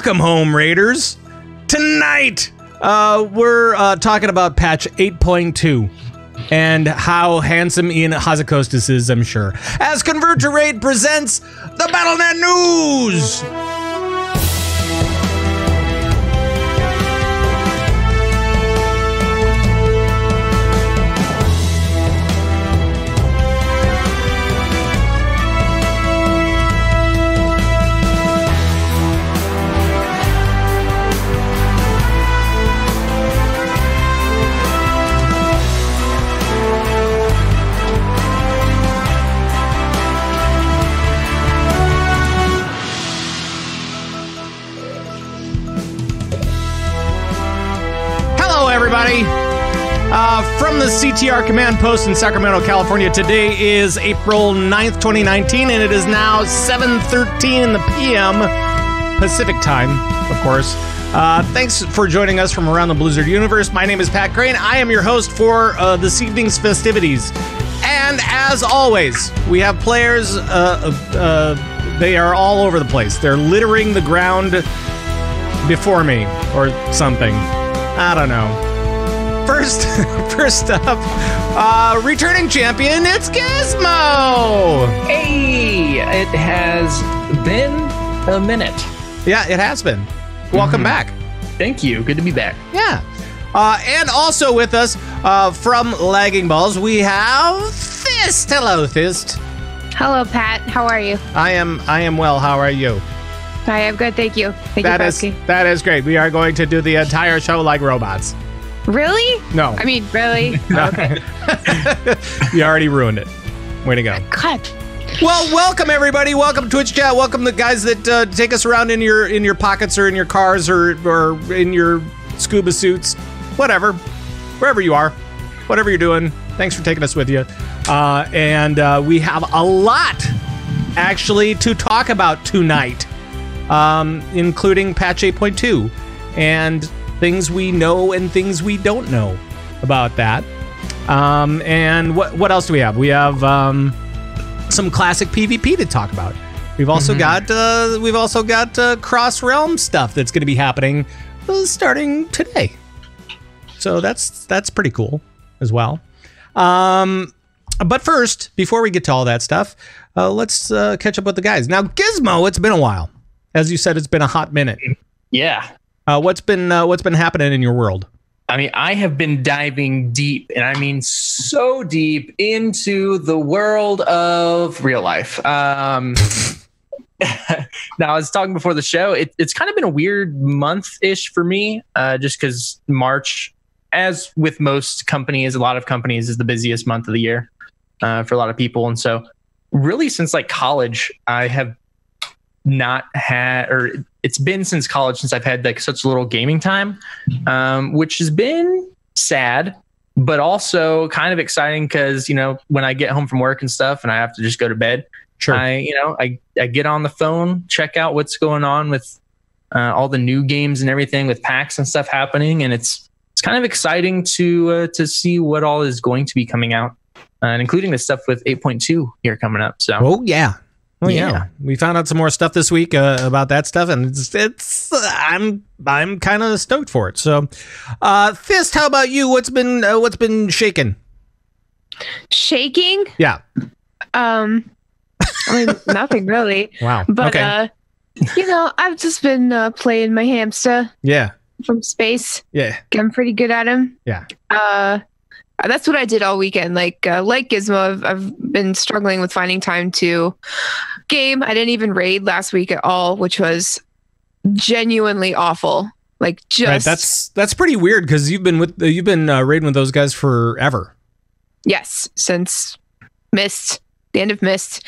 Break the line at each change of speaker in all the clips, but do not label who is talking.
Welcome home, Raiders. Tonight, we're talking about patch 8.2 and how handsome Ian Hazakostas is, I'm sure, as Convert to Raid presents the Battlenet News. Everybody, from the CTR command post in Sacramento, California, today is April 9th, 2019, and it is now 7:13 in the PM Pacific time, of course. Thanks for joining us from around the Blizzard universe. My name is Pat Krane. I am your host for this evening's festivities. And as always, we have players, they are all over the place. They're littering the ground before me, or something. I don't know. First up, returning champion, it's Gizmo!
Hey, it has been a minute.
Yeah, it has been. Welcome back.
Thank you. Good to be back.
Yeah. And also with us, from Lagging Balls, we have Thyst. Hello, Thyst.
Hello, Pat. How are you?
I am well. How are you?
I am good, thank you. Thank you for asking.
That is great. We are going to do the entire show like robots.
Really?
No.
I mean, really?
No.
Okay.
You already ruined it. Way to go.
Cut.
Well, welcome everybody. Welcome Twitch chat. Welcome the guys that take us around in your pockets or in your cars or in your scuba suits, whatever, wherever you are, whatever you're doing. Thanks for taking us with you. And we have a lot actually to talk about tonight. Including patch 8.2 and things we know and things we don't know about that. And what else do we have? We have some classic PvP to talk about. We've also got cross realm stuff that's going to be happening starting today. So that's pretty cool as well. But first, before we get to all that stuff, let's catch up with the guys. Now, Gizmo, it's been a while. As you said, it's been a hot minute.
Yeah.
What's been happening in your world?
I mean, I have been diving deep, and I mean so deep into the world of real life. Now, I was talking before the show. It's kind of been a weird month-ish for me, just because March, as with most companies, a lot of companies, is the busiest month of the year for a lot of people. And so really since like college, I have not had, or it's been since college since I've had like such little gaming time, which has been sad, but also kind of exciting because, you know, when I get home from work and stuff and I have to just go to bed,
sure,
I get on the phone, check out what's going on with all the new games and everything with packs and stuff happening, and it's kind of exciting to see what all is going to be coming out, and including the stuff with 8.2 here coming up. So,
oh yeah. We found out some more stuff this week about that stuff, and it's I'm kind of stoked for it. So, Thyst, how about you? What's been shaking?
Shaking?
Yeah.
I mean, nothing really.
Wow.
But
okay.
You know, I've just been playing my hamster.
Yeah.
From space.
Yeah.
I'm pretty good at him.
Yeah.
That's what I did all weekend. Like Gizmo, I've been struggling with finding time to game. I didn't even raid last week at all, which was genuinely awful. Like, just
right, that's pretty weird because you've been raiding with those guys forever.
Yes, since Mist, the end of Mist.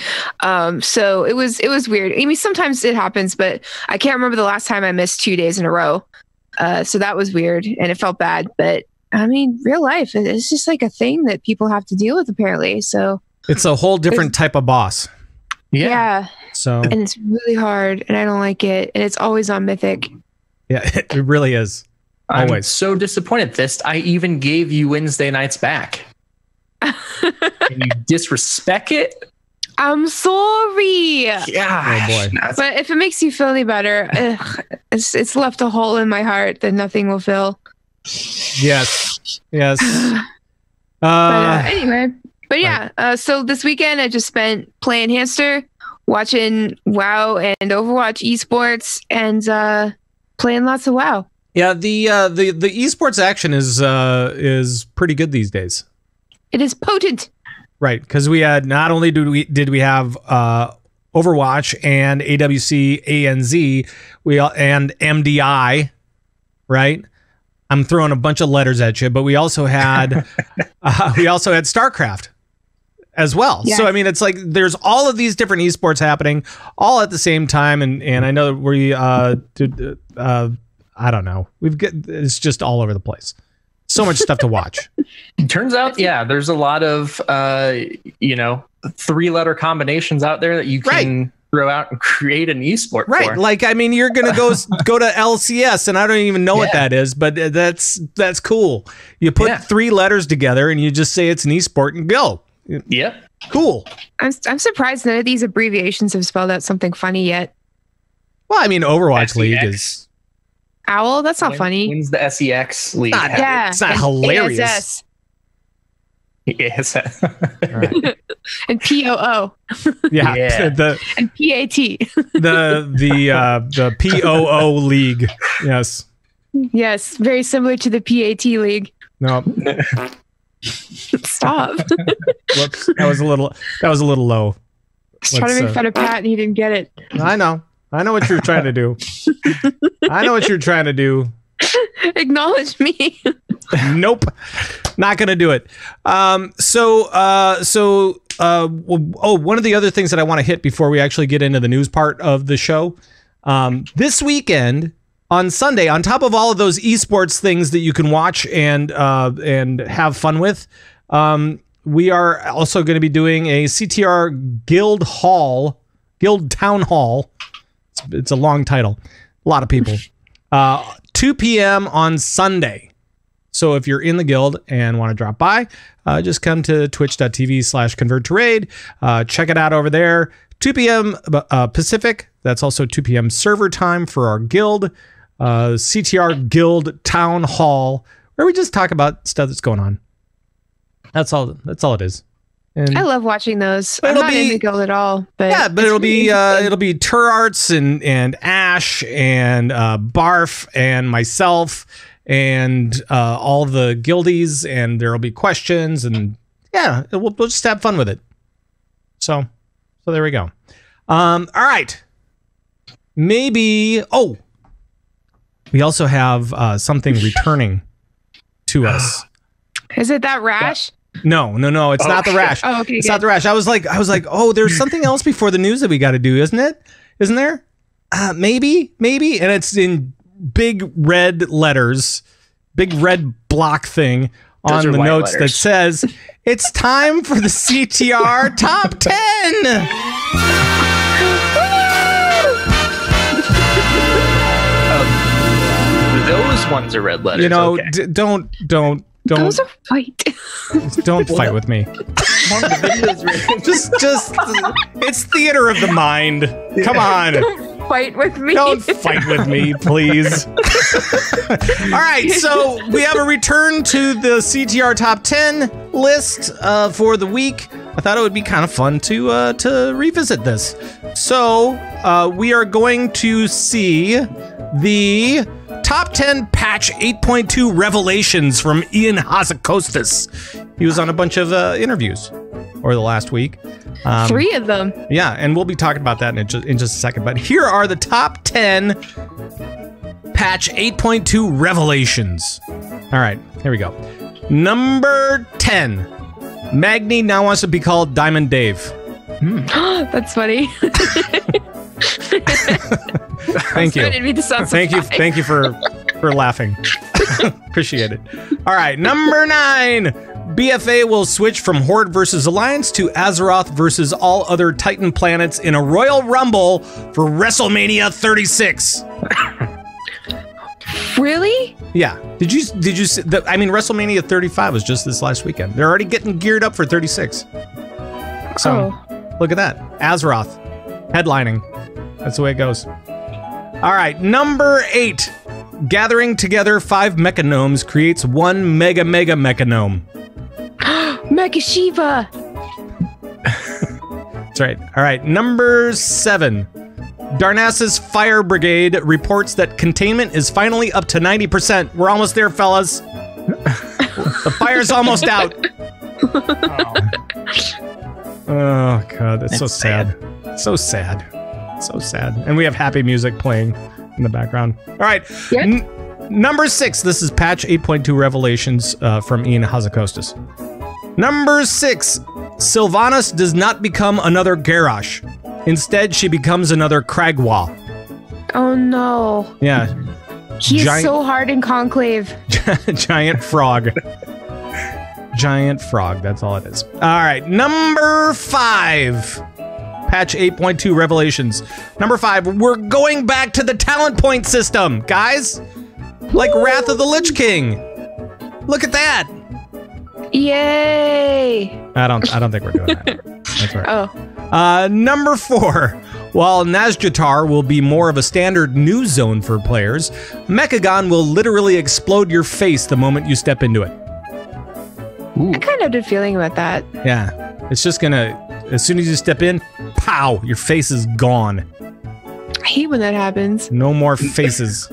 So it was weird. I mean, sometimes it happens, but I can't remember the last time I missed 2 days in a row. So that was weird, and it felt bad, but. I mean, real life, it's just like a thing that people have to deal with, apparently. So
it's a whole different type of boss.
Yeah.
So,
and it's really hard, and I don't like it, and it's always on Mythic.
Yeah, it really is. Always.
I'm so disappointed. Thyst, I even gave you Wednesday nights back. And you disrespect it.
I'm sorry.
Yeah.
Oh, boy.
But if it makes you feel any better, it's left a hole in my heart that nothing will fill.
Yes.
Anyway. But yeah, so this weekend I just spent playing Hamster, watching WoW and Overwatch eSports, and playing lots of WoW.
Yeah, the eSports action is pretty good these days.
It is potent.
Right, because we had not only did we have Overwatch and AWC ANZ, and MDI, right? I'm throwing a bunch of letters at you, but we also had StarCraft as well.
Yeah.
So I mean, it's like there's all of these different esports happening all at the same time, and I know that we did. I don't know. It's just all over the place. So much stuff to watch.
It turns out, yeah, there's a lot of 3-letter combinations out there that you can throw out and create an esport for.
Like, I mean, you're gonna go to LCS, and I don't even know what that is, but that's cool. You put 3 letters together, and you just say it's an esport and go.
Yep.
Cool.
I'm surprised none of these abbreviations have spelled out something funny yet.
Well, I mean, Overwatch
SEX.
League is.
Owl? That's not funny.
Wins the SEX league.
It's not hilarious.
ASS.
Yes.
And POO.
Yeah.
And PAT.
The POO league. Yes.
Yes, very similar to the PAT league.
No.
Stop.
Whoops. That was a little low.
Just trying to make fun of Pat and he didn't get it.
I know what you're trying to do.
Acknowledge me.
Nope. Not going to do it. One of the other things that I want to hit before we actually get into the news part of the show, this weekend on Sunday, on top of all of those esports things that you can watch and have fun with, we are also going to be doing a CTR Guild Town Hall. It's a long title. A lot of people. 2 p.m. on Sunday. So if you're in the guild and want to drop by, just come to twitch.tv/convert2raid. Check it out over there. 2 p.m. Pacific. That's also 2 p.m. server time for our guild. CTR Guild Town Hall, where we just talk about stuff that's going on. That's all it is. And
I love watching those. I'm not in the guild at all, but
yeah, but it'll be Turarts and Ash and Barf and myself and all the guildies, and there'll be questions, and yeah, we'll just have fun with it. So there we go. All right. Maybe we also have something returning to us.
Is it that rash?
No, it's not the rash.
Oh, okay,
it's not the rash. I was like, oh, there's something else before the news that we got to do, isn't it? Isn't there? Maybe, and it's in big red letters, big red block thing on the notes that says it's time for the CTR Top 10.
Those ones are red letters.
Don't.
Those are white.
Don't fight with me. just it's theater of the mind. Come on.
Don't fight with me.
Don't fight with me, please. All right, so we have a return to the CTR Top 10 list for the week. I thought it would be kind of fun to revisit this. So we are going to see the Top 10 Patch 8.2 Revelations from Ian Hazzikostas. He was on a bunch of interviews over the last week.
3 of them.
Yeah, and we'll be talking about that in just a second. But here are the top 10 Patch 8.2 Revelations. All right, here we go. Number 10. Magni now wants to be called Diamond Dave.
That's funny.
Thank you.
Thank
you for laughing. Appreciate it. All right, number 9. BFA will switch from Horde versus Alliance to Azeroth versus all other Titan planets in a Royal Rumble for WrestleMania 36.
Really?
Yeah. Did you see I mean, WrestleMania 35 was just this last weekend. They're already getting geared up for 36. So Look at that. Azeroth. Headlining. That's the way it goes. All right, number 8. Gathering together 5 mecha gnomes creates 1 mega mecha gnome.
Mecha Shiva.
That's right. All right, number 7. Darnassus Fire Brigade reports that containment is finally up to 90%. We're almost there, fellas. The fire's almost out. Oh, God, that's so sad. So sad. So sad. And we have happy music playing in the background. All right.
Yep.
Number 6. This is patch 8.2 Revelations from Ian Hazakostas. Number 6. Sylvanas does not become another Garrosh. Instead, she becomes another Kragwa.
Oh, no.
Yeah.
He's so hard in Conclave.
Giant frog. Giant frog. That's all it is. All right. Number 5. Patch 8.2 Revelations. Number 5. We're going back to the talent point system, guys. Like Wrath of the Lich King. Look at that.
Yay.
I don't think we're doing that. That's right.
Oh.
Number 4. While Nazjatar will be more of a standard news zone for players, Mechagon will literally explode your face the moment you step into it.
Ooh.
I kind of had a feeling about that.
Yeah. It's just gonna, as soon as you step in, pow, your face is gone.
I hate when that happens.
No more faces.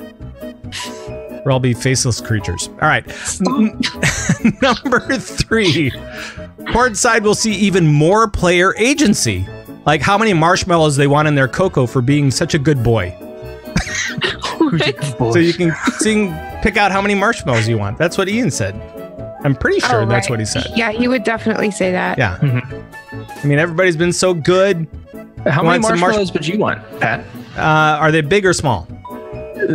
We'll all be faceless creatures. All right. Number 3. Horde side will see even more player agency. Like how many marshmallows they want in their cocoa for being such a good boy. So you can pick out how many marshmallows you want. That's what Ian said. I'm pretty sure that's what he said.
Yeah, he would definitely say that.
Yeah. Mm-hmm. I mean, everybody's been so good.
How many marshmallows would you want, Pat?
Are they big or small?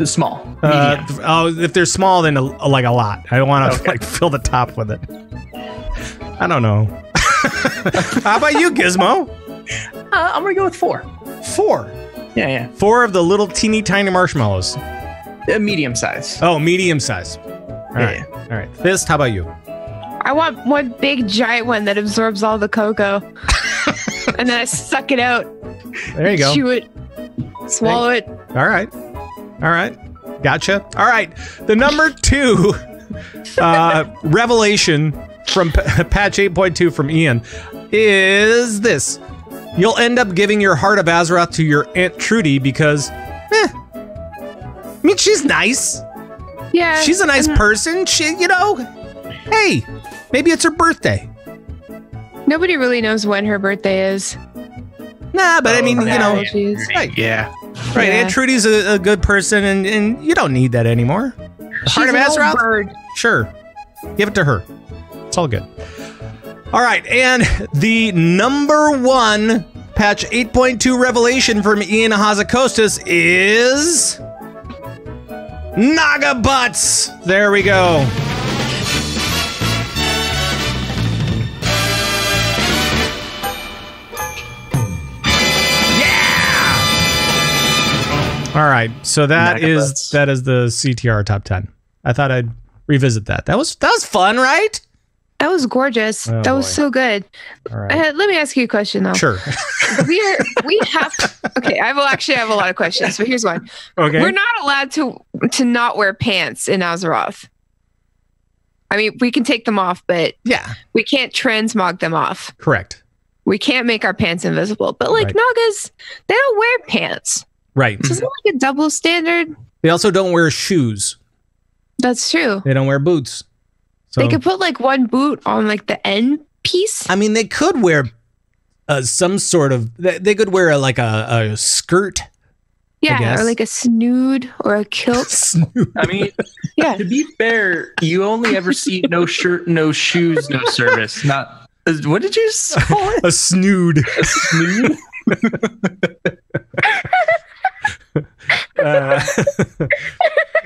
Small.
If they're small, then like a lot. I don't want to like fill the top with it. I don't know. How about you, Gizmo?
I'm gonna go with 4.
4.
Yeah.
4 of the little teeny tiny marshmallows.
Medium size.
Oh, medium size. All right. All right. Thyst, how about you?
I want one big giant one that absorbs all the cocoa. And then I suck it out.
There you go.
Chew it. Swallow it.
All right. Gotcha. All right. The number 2 revelation from patch 8.2 from Ian is this. You'll end up giving your Heart of Azeroth to your Aunt Trudy because, I mean, she's nice.
Yeah.
She's a nice person. She, hey, maybe it's her birthday.
Nobody really knows when her birthday is.
Nah, but I mean,
right.
Yeah.
Right,
Yeah.
Aunt Trudy's a good person, and you don't need that anymore. Heart of Azeroth?
Bird.
Sure. Give it to her. It's all good. All right, and the number 1 patch 8.2 revelation from Ian Hazakostas is Naga Butts. There we go. All right, so that is the CTR top 10. I thought I'd revisit that. That was fun, right?
That was gorgeous.
Oh,
that was
boy.
so good.
All right.
Let me ask you a question though.
Sure.
we have. Okay, I will actually have a lot of questions, but here's one.
Okay.
We're not allowed to not wear pants in Azeroth. I mean, we can take them off, but
Yeah.
we can't transmog them off.
Correct.
We can't make our pants invisible. But like
Right.
Nagas, they don't wear pants.
Right.
So is it like a double standard?
They also don't wear shoes.
That's true.
They don't wear boots. So
They could put like one boot on like the end piece.
I mean, they could wear some sort of. They could wear like a skirt.
Yeah,
guess.
or like a snood or a kilt.
Snood.
I mean,
Yeah.
to be fair, you only ever see no shirt, no shoes, no service. Not what did you call it?
A snood.
A snood?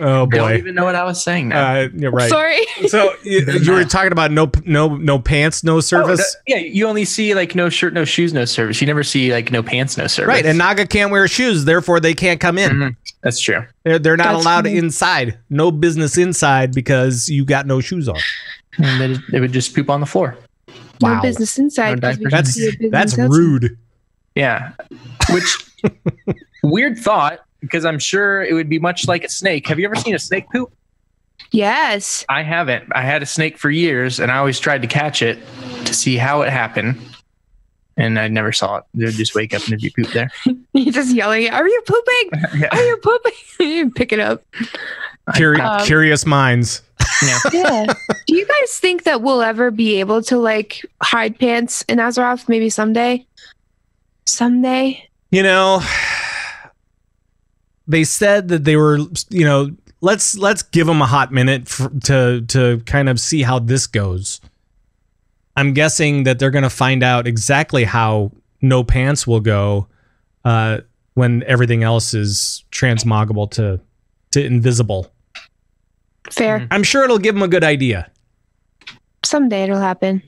Oh
Don't
boy.
even know what I was saying now.
You're right.
Sorry.
So you were talking about no pants, no service.
Yeah, you only see like no shirt, no shoes, no service. You never see like no pants, no service.
Right, and Naga can't wear shoes, therefore they can't come in.
Mhm. That's true.
They're not
That's
allowed
funny.
inside. No business inside because you got no shoes on.
And they would just poop on the floor.
Wow.
No business inside.
No
'cause we
diapers.
can see a business
That's
outside.
rude.
Yeah. Which weird thought, because I'm sure it would be much like a snake. Have you ever seen a snake poop?
Yes.
I haven't. I had a snake for years, and I always tried to catch it to see how it happened. And I never saw it. They'd just wake up and there'd be poop there.
You're just yelling, "Are you pooping?
Yeah.
Are you pooping?" You pick it up.
Curious minds.
Yeah.
Yeah. Do you guys think that we'll ever be able to like hide pants in Azeroth? Maybe someday? Someday?
You know, they said that they were, you know, let's give them a hot minute to kind of see how this goes. I'm guessing that they're going to find out exactly how no pants will go when everything else is transmoggable to invisible.
Fair.
I'm sure it'll give them a good idea.
Someday it'll happen.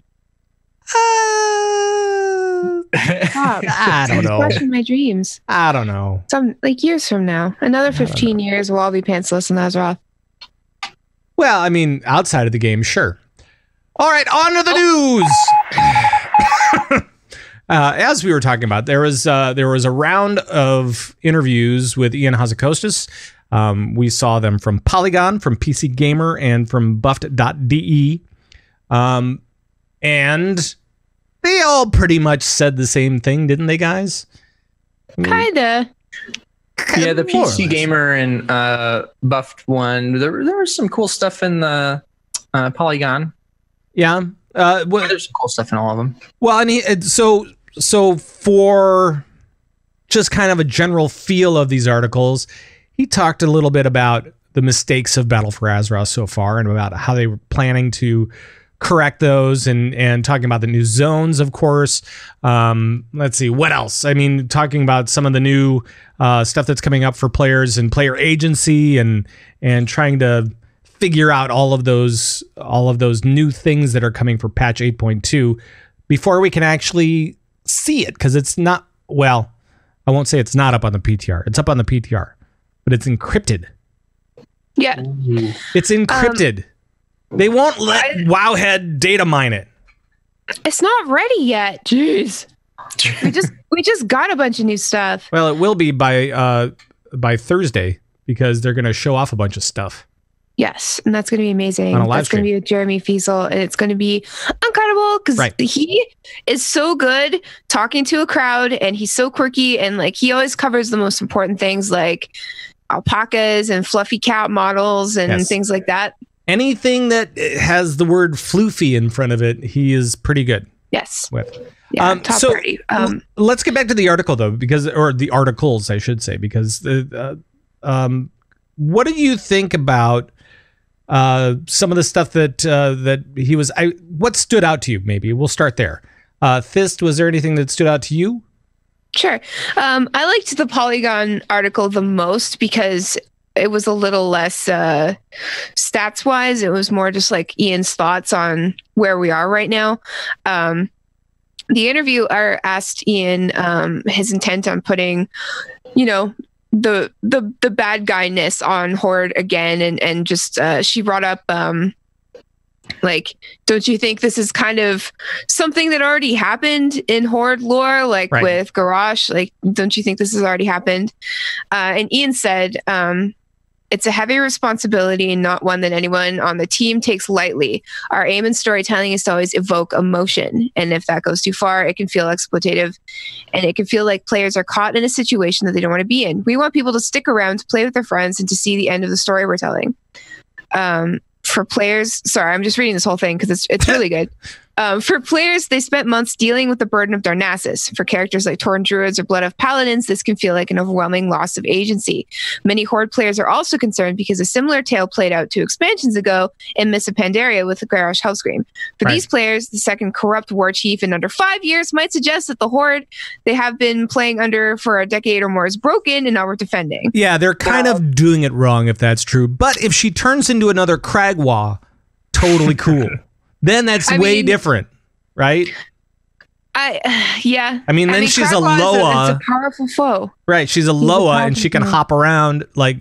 I don't know.
Crushing my dreams.
I don't know.
Some like years from now, another 15 years, we'll all be pantsless in Azeroth.
Well, I mean, outside of the game, sure. All right, on to the news. As we were talking about, there was a round of interviews with Ian Hazzikostas. We saw them from Polygon, from PC Gamer, and from Buffed.de. And they all pretty much said the same thing, didn't they, guys?
Kinda.
Yeah, the PC Gamer and Buffed one. There was some cool stuff in the Polygon.
Yeah.
There's some cool stuff in all of them.
Well, and so for just kind of a general feel of these articles, he talked a little bit about the mistakes of Battle for Azeroth so far and about how they were planning to correct those and talking about the new zones, of course. Let's see, what else? I mean, talking about some of the new stuff that's coming up for players and player agency and trying to figure out all of those new things that are coming for patch 8.2 before we can actually see it, because it's not, well, I won't say it's not up on the PTR. It's up on the PTR, but it's encrypted.
Yeah.
It's encrypted. They won't let Wowhead data mine it.
It's not ready yet. Jeez. We just got a bunch of new stuff.
Well, it will be by Thursday, because they're going to show off a bunch of stuff.
Yes, and that's going to be amazing.
On a live
That's going to be with Jeremy Fiesel, and it's going to be incredible because he is so good talking to a crowd, and he's so quirky, and like he always covers the most important things like alpacas and fluffy cat models and things like that.
Anything that has the word floofy in front of it, he is pretty good.
Yes.
With.
Yeah, top party.
Let's get back to the article though, or the articles, I should say, because what do you think about some of the stuff that he was? What stood out to you? Maybe we'll start there. Thyst, was there anything that stood out to you?
Sure. I liked the Polygon article the most because it was a little less stats wise. It was more just like Ian's thoughts on where we are right now. The interviewer asked Ian his intent on putting, the bad guyness on Horde again, and just she brought up like, don't you think this is kind of something that already happened in Horde lore, like with Garrosh? Like, don't you think this has already happened? And Ian said, it's a heavy responsibility and not one that anyone on the team takes lightly. Our aim in storytelling is to always evoke emotion. And if that goes too far, it can feel exploitative and it can feel like players are caught in a situation that they don't want to be in. We want people to stick around, to play with their friends, and to see the end of the story we're telling. For players, sorry, I'm just reading this whole thing because it's really good. For players, they spent months dealing with the burden of Darnassus. For characters like Tauren Druids or Blood of Paladins, this can feel like an overwhelming loss of agency. Many Horde players are also concerned because a similar tale played out 2 expansions ago in Mists of Pandaria with the Garrosh Hellscream. For these players, the second corrupt war chief in under 5 years might suggest that the Horde they have been playing under for a decade or more is broken and not worth defending.
Yeah, they're kind of doing it wrong if that's true. But if she turns into another Kragwa, totally cool. Then that's way different, right?
Yeah.
I mean, then she's a Loa.
It's a powerful foe.
Right, she's a Loa, and she can hop around like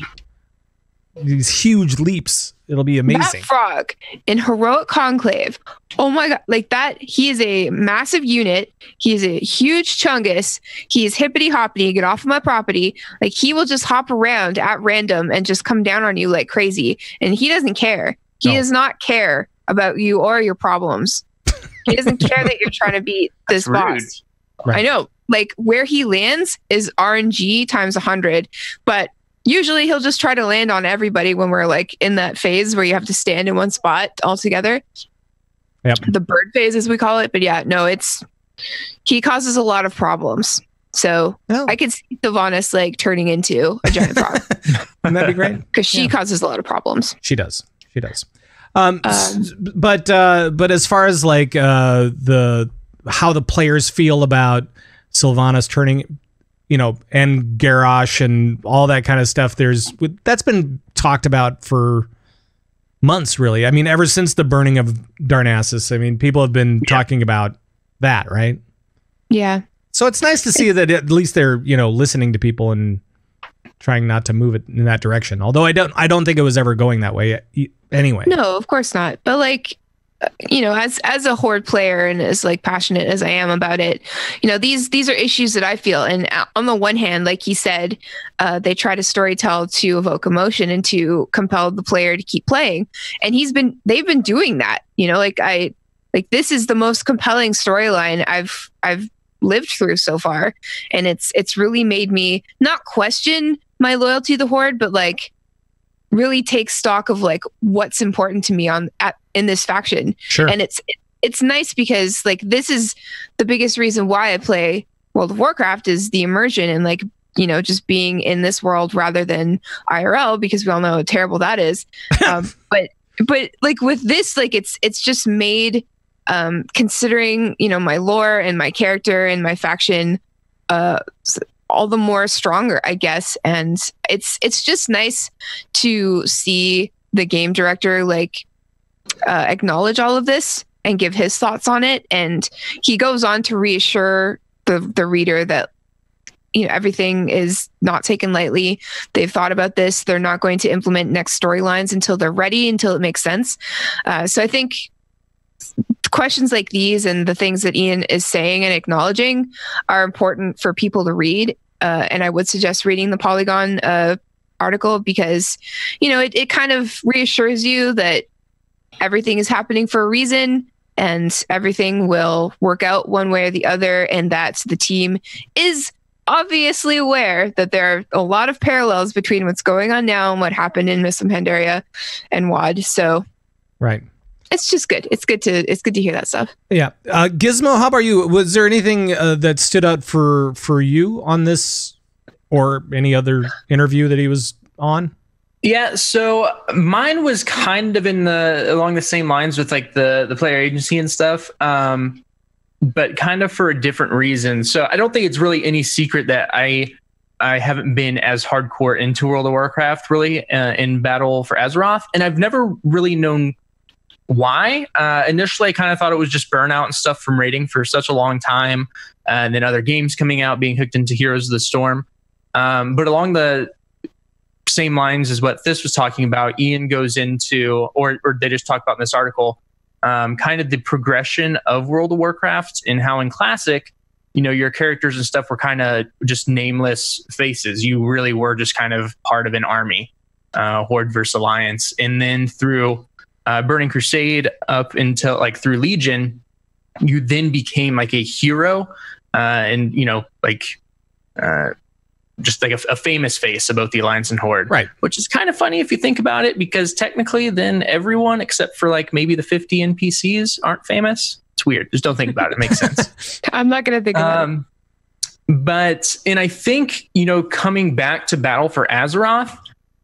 these huge leaps. it'll be amazing.
That frog in Heroic Conclave. Oh my god, like that, he is a massive unit. He is a huge chungus. He is hippity hoppity, get off of my property. Like he will just hop around at random and just come down on you like crazy. And he doesn't care. He does not care about you or your problems. He doesn't care that you're trying to beat this boss. Right. I know, like where he lands is RNG times 100, but usually he'll just try to land on everybody when we're like in that phase where you have to stand in one spot all together.
Yep. The
bird phase, as we call it. But yeah, no, he causes a lot of problems. So I could see Sylvanas like turning into a giant frog.
Wouldn't that be great?
Because she causes a lot of problems.
She does. But as far as like how the players feel about Sylvanas turning, and Garrosh and all that kind of stuff, that's been talked about for months, really. I mean, ever since the burning of Darnassus, I mean, people have been talking about that, right?
Yeah.
So it's nice to see that at least they're, listening to people and trying not to move it in that direction. Although I don't think it was ever going that way anyway.
No, of course not. But like, as a Horde player and as like passionate as I am about it, these are issues that I feel. And on the one hand, like he said, they try to storytell to evoke emotion and to compel the player to keep playing. And they've been doing that, this is the most compelling storyline I've lived through so far. And it's really made me not question my loyalty to the Horde, but like really take stock of like what's important to me in this faction.
Sure.
And it's nice because like this is the biggest reason why I play World of Warcraft is the immersion and like just being in this world rather than IRL, because we all know how terrible that is. But like with this, like it's just made considering my lore and my character and my faction all the more stronger, I guess. And it's just nice to see the game director like acknowledge all of this and give his thoughts on it. And he goes on to reassure the reader that everything is not taken lightly. They've thought about this. They're not going to implement next storylines until they're ready, until it makes sense. So I think questions like these and the things that Ian is saying and acknowledging are important for people to read. And I would suggest reading the Polygon article because, it kind of reassures you that everything is happening for a reason and everything will work out one way or the other. And that the team is obviously aware that there are a lot of parallels between what's going on now and what happened in Mists of Pandaria and WoD. So,
right.
It's just good. It's good to hear that stuff.
Yeah. Gizmo, how about you? Was there anything that stood out for you on this or any other interview that he was on?
Yeah, so mine was kind of along the same lines with like the player agency and stuff, but kind of for a different reason. So I don't think it's really any secret that I haven't been as hardcore into World of Warcraft really in Battle for Azeroth, and I've never really known why. Initially, I kind of thought it was just burnout and stuff from raiding for such a long time, and then other games coming out, being hooked into Heroes of the Storm. But along the same lines as what Thyst was talking about, Ian goes into, or they just talked about in this article, kind of the progression of World of Warcraft and how in Classic, your characters and stuff were kind of just nameless faces. You really were just kind of part of an army, Horde versus Alliance. And then through Burning Crusade up until like through Legion, you then became like a hero and just like a famous face about the Alliance and Horde,
right? Which
is kind of funny if you think about it, because technically then everyone except for like maybe the 50 NPCs aren't famous. It's weird. Just don't think about it. It makes sense.
I'm not going to think about it.
But I think, coming back to Battle for Azeroth,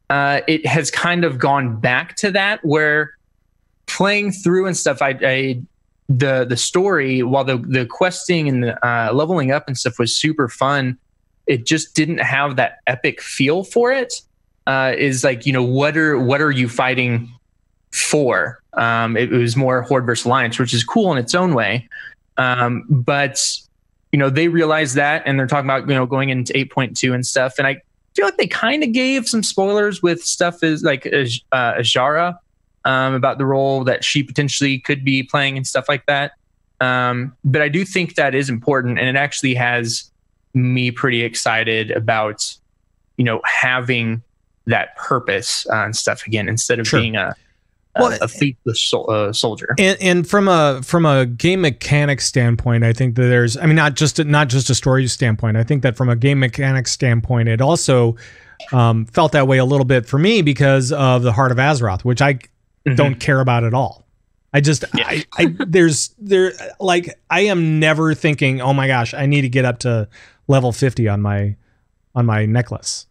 it has kind of gone back to that where playing through and stuff, the story, while the questing and the leveling up and stuff was super fun, it just didn't have that epic feel for it. Is like, what are you fighting for? It was more Horde versus Alliance, which is cool in its own way. But they realized that, and they're talking about, going into 8.2 and stuff. And I feel like they kind of gave some spoilers with stuff is like Azshara about the role that she potentially could be playing and stuff like that. But I do think that is important, and it actually has me pretty excited about, having that purpose and stuff again, instead of being a faithless soldier.
And from a game mechanics standpoint, I think that there's, not just a story standpoint. I think that from a game mechanics standpoint, it also felt that way a little bit for me because of the Heart of Azeroth, which I don't care about at all. I am never thinking, oh my gosh, I need to get up to level 50 on my necklace.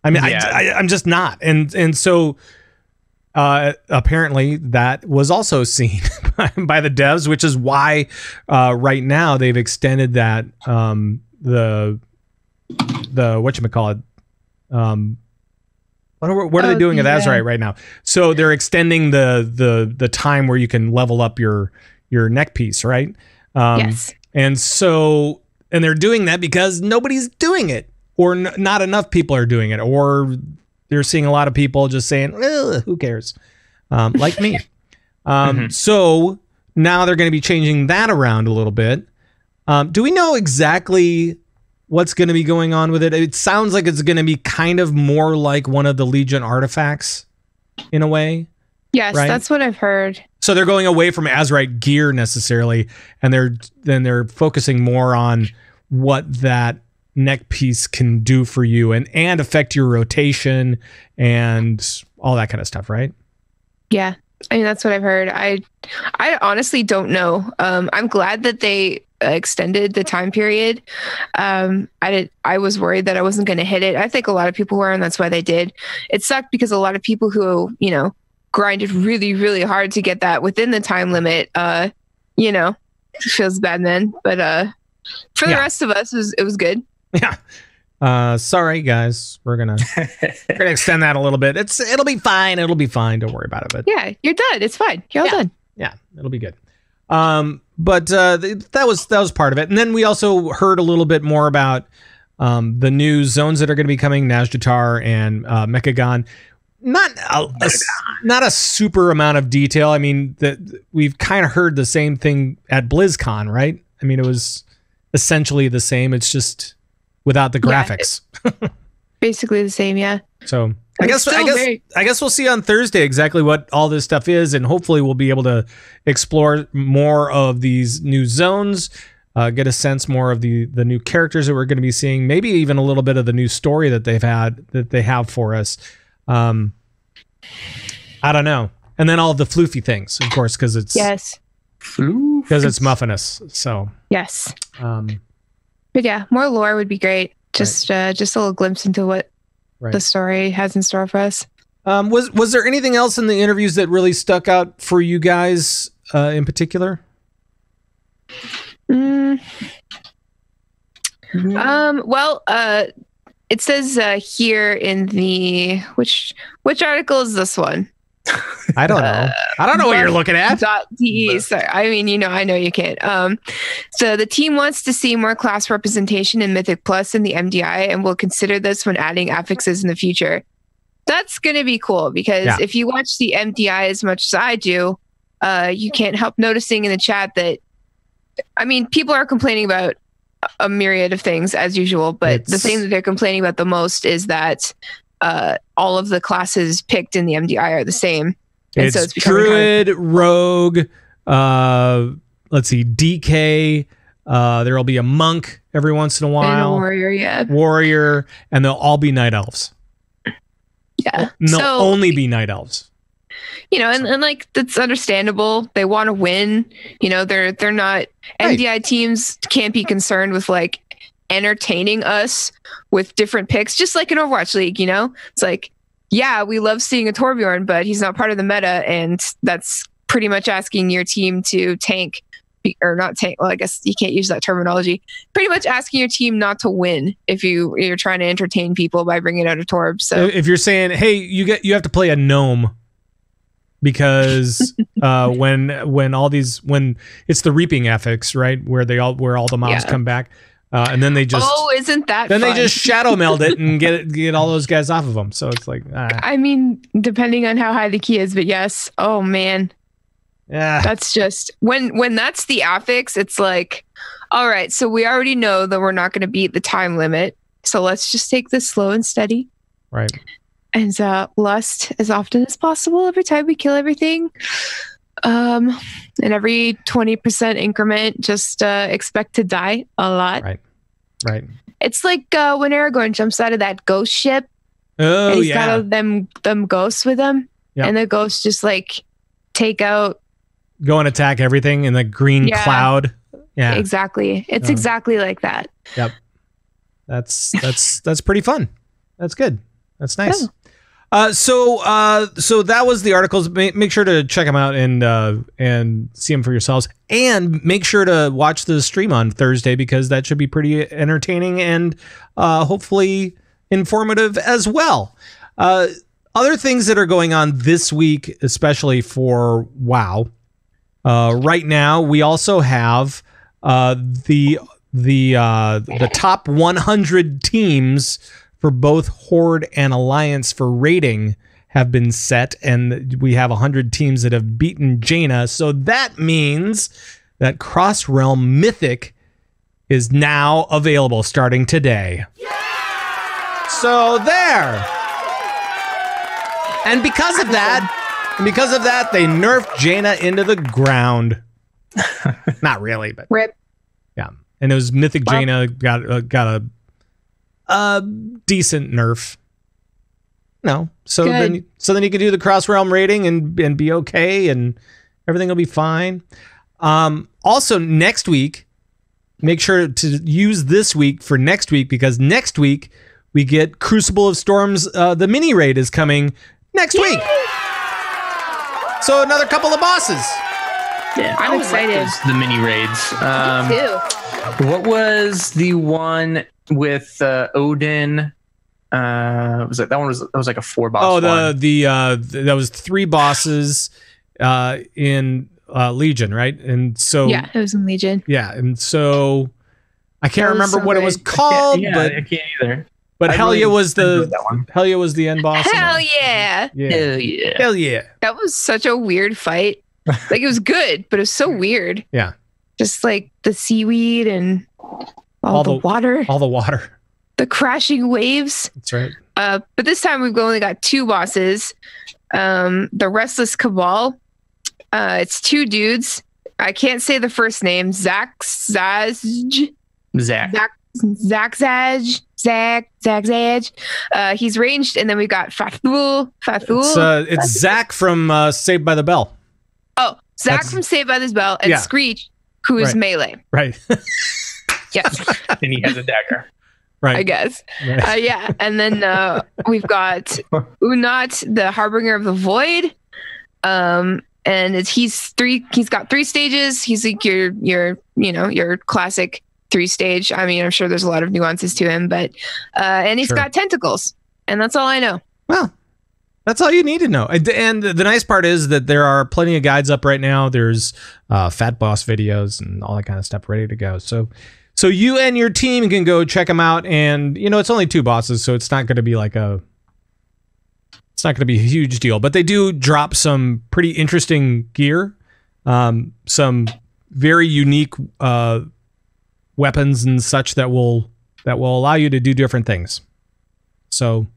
I'm just not. And so apparently that was also seen by the devs, which is why right now they've extended that the whatchamacallit, what are they doing with Azerite right now? So they're extending the time where you can level up your neck piece, right?
Yes.
And they're doing that because nobody's doing it, or not enough people are doing it, or they're seeing a lot of people just saying, who cares? Like me. So now they're going to be changing that around a little bit. Do we know exactly what's going to be going on with it? It sounds like it's going to be kind of more like one of the Legion artifacts in a way.
Yes,
right?
That's what I've heard. So
they're going away from Azerite gear necessarily, and they're focusing more on what that neck piece can do for you and affect your rotation and all that kind of stuff, right?
Yeah. That's what I've heard. I honestly don't know. I'm glad that they extended the time period. I was worried that I wasn't going to hit it. I think a lot of people were, and that's why they did. It sucked because a lot of people who, grinded really, really hard to get that within the time limit, it feels bad then. But for the rest of us, it was good.
Yeah. Sorry guys, we're gonna extend that a little bit. It'll be fine. It'll be fine. Don't worry about it. But
yeah, you're done. It's fine. You're all done.
Yeah, it'll be good. But that was part of it. And then we also heard a little bit more about the new zones that are going to be coming, Nazjatar and Mechagon. Not a super amount of detail. We've kind of heard the same thing at BlizzCon, right? It was essentially the same. It's just without the graphics.
Basically the same, yeah.
So I guess we'll see on Thursday exactly what all this stuff is, and hopefully we'll be able to explore more of these new zones, get a sense more of the new characters that we're going to be seeing, maybe even a little bit of the new story that they have for us. I don't know. And then all of the floofy things, of course, because it's muffinous. So
yes. But yeah, more lore would be great. Just a little glimpse into what the story has in store for us.
Was there anything else in the interviews that really stuck out for you guys in particular?
Well, it says here in the which article is this one?
I don't know. I don't know what you're looking at.
.de. Sorry. I know you can't. So the team wants to see more class representation in Mythic Plus in the MDI, and will consider this when adding affixes in the future. That's going to be cool because if you watch the MDI as much as I do, you can't help noticing in the chat that, people are complaining about a myriad of things as usual, but the thing that they're complaining about the most is that all of the classes picked in the MDI are the same. And
it's, so it's Druid, Rogue, let's see, DK, there'll be a Monk every once in a while.
And a Warrior, yeah.
Warrior, and they'll all be Night Elves.
Yeah.
They'll only be Night Elves.
And like, that's understandable. They want to win. They're not, MDI teams can't be concerned with like entertaining us with different picks, just like in Overwatch League. It's like, yeah, we love seeing a Torbjorn, but he's not part of the meta, and that's pretty much asking your team to tank, or not tank. Well, I guess you can't use that terminology. Pretty much asking your team not to win if you're trying to entertain people by bringing out a Torb. So
if you're saying, hey, you have to play a gnome because when it's the reaping ethics, right, where all the mobs come back. And then they just
isn't that
then
fun?
they just shadow meld it and get all those guys off of them. So it's like
I mean, depending on how high the key is, but yes. Oh man.
Yeah.
That's just when that's the affix, it's like, all right, so we already know that we're not going to beat the time limit. So let's just take this slow and steady.
Right.
And lust as often as possible every time we kill everything. And every 20% increment, just expect to die a lot.
Right.
It's like when Aragorn jumps out of that ghost ship.
Oh,
and he's
yeah.
got them ghosts with him.
Yep.
And the ghosts just like take out.
Go and attack everything in the green cloud. Yeah.
Exactly. It's exactly like that.
Yep. That's pretty fun. That's good. That's nice.
Yeah.
So that was the articles. Make sure to check them out and see them for yourselves, and make sure to watch the stream on Thursday because that should be pretty entertaining and hopefully informative as well. Other things that are going on this week, especially for WoW. Right now, we also have the top 100 teams for both Horde and Alliance for rating have been set, and we have 100 teams that have beaten Jaina. So that means that Realm Mythic is now available starting today. Yeah! So there. And because of that, they nerfed Jaina into the ground. Not really, but
Rip.
Yeah, and it was Mythic Jaina got a decent nerf. No, so
Good.
then you can do the cross realm rating and be okay, and everything will be fine. Also, next week, make sure to use this week for next week because next week we get Cruicible of Storms. The mini raid is coming next week. So another couple of bosses.
Yeah,
I'm excited.
The mini raids.
Me too.
What was the one with Odin? Was it that one? That was like a 4-boss.
Oh,
one.
that was 3 bosses in Legion, right? And so
Yeah, it was in Legion.
yeah, and so I can't
That was
remember
so
what it
good.
was called,
I can't either.
but
I
Helya
really
was
enjoyed that one.
Helya was the end boss.
Hell yeah.
Yeah.
Hell yeah!
Hell yeah.
That was such a weird fight. Like it was good, but it was so weird.
Yeah.
Just like the seaweed and all the water,
All the water.
the crashing waves.
That's right.
But this time we've only got 2 bosses. The Restless Cabal. It's 2 dudes. I can't say the first name. Zach. He's ranged, and then we got Fathul.
It's Zach from Saved by the Bell.
Oh, Zach
That's-
from Saved by the Bell, and
Yeah.
Screech, who is
Right.
melee.
Right.
Yes,
And he has a dagger.
Right.
I guess.
Right.
Yeah, and then we've got Unat, the Harbinger of the Void. And he's got 3 stages. He's like your classic 3-stage. I mean, I'm sure there's a lot of nuances to him, but and he's
Sure.
got tentacles, and that's all I know.
Well, that's all you need to know. And the nice part is that there are plenty of guides up right now. There's Fat Boss videos and all that kind of stuff ready to go. So you and your team can go check them out. And, it's only 2 bosses, so it's not going to be it's not going to be a huge deal. But they do drop some pretty interesting gear, some very unique weapons and such that will allow you to do different things. So...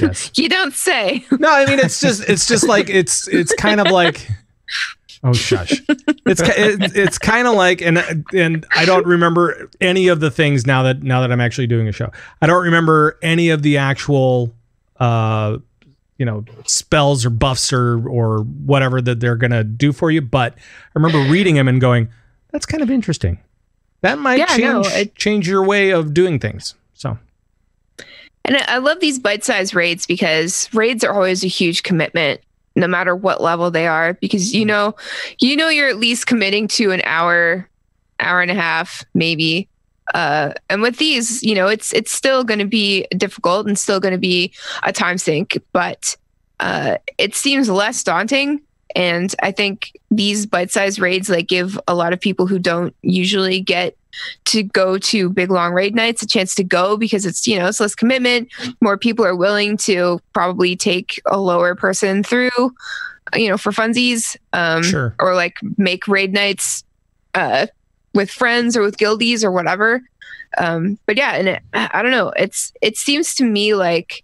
Yes.
You don't say.
No, I mean it's just like it's kind of like, oh shush. It's kind of like, and I don't remember any of the things now that I'm actually doing a show. I don't remember any of the actual spells or buffs or whatever that they're gonna do for you. But I remember reading them and going, that's kind of interesting. That might change your way of doing things. So.
And I love these bite-sized raids because raids are always a huge commitment, no matter what level they are. Because you're at least committing to an hour and a half, maybe. And with these, it's still going to be difficult and still going to be a time sink, but it seems less daunting. And I think these bite-sized raids give a lot of people who don't usually get to go to big long raid nights a chance to go because it's, you know, it's less commitment. More people are willing to probably take a lower person through, you know, for funsies,
Sure.
or like make raid nights with friends or with guildies or whatever. But yeah, and I don't know. It seems to me like,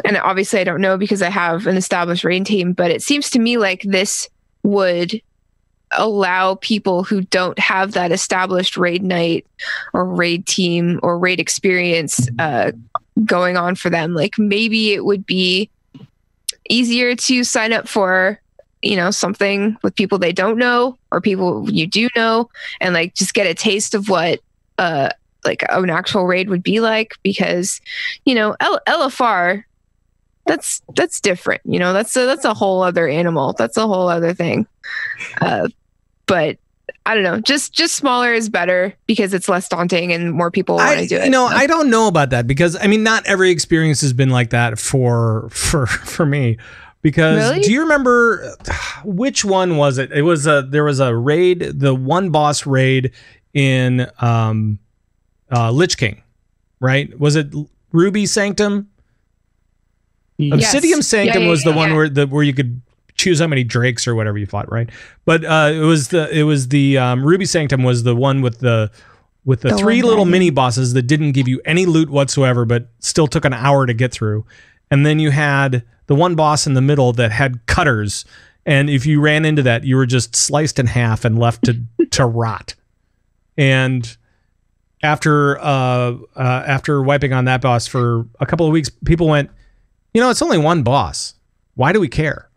and obviously I don't know because I have an established raid team, but it seems to me like this would allow people who don't have that established raid night or raid team or raid experience going on for them. Like maybe it would be easier to sign up for, you know, something with people they don't know or people you do know, and like just get a taste of what like an actual raid would be like, because, you know, LFR, that's different, you know, that's a whole other animal, that's a whole other thing. But I don't know, just smaller is better because it's less daunting and more people want to do it.
You know, I don't know about that because I mean, not every experience has been like that for me. Because
Really?
do you remember which one was it? It was there was a raid, the one boss raid in Lich King, right? Was it Ruby Sanctum?
Yes.
Obsidian Sanctum was the one
yeah.
where you could choose how many drakes or whatever you fought, right? But it was the Ruby Sanctum was the one with the three little mini bosses that didn't give you any loot whatsoever, but still took an hour to get through. And then you had the one boss in the middle that had cutters, and if you ran into that, you were just sliced in half and left to rot. And after wiping on that boss for a couple of weeks, people went, you know, it's only one boss. Why do we care?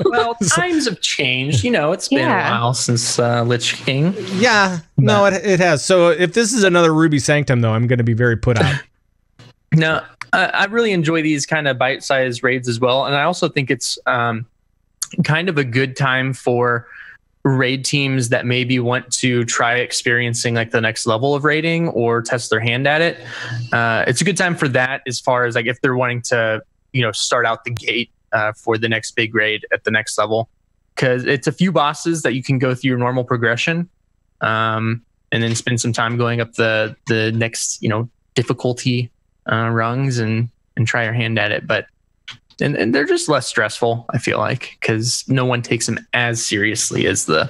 Well, times have changed. You know, it's been a while since Lich King.
Yeah, no, it has. So if this is another Ruby Sanctum, though, I'm going to be very put out.
No, I really enjoy these kind of bite-sized raids as well. And I also think it's kind of a good time for raid teams that maybe want to try experiencing like the next level of raiding or test their hand at it. It's a good time for that, as far as like if they're wanting to, you know, start out the gate for the next big raid at the next level, because it's a few bosses that you can go through your normal progression, and then spend some time going up the next, you know, difficulty rungs and try your hand at it. But and they're just less stressful, I feel like, because no one takes them as seriously as the,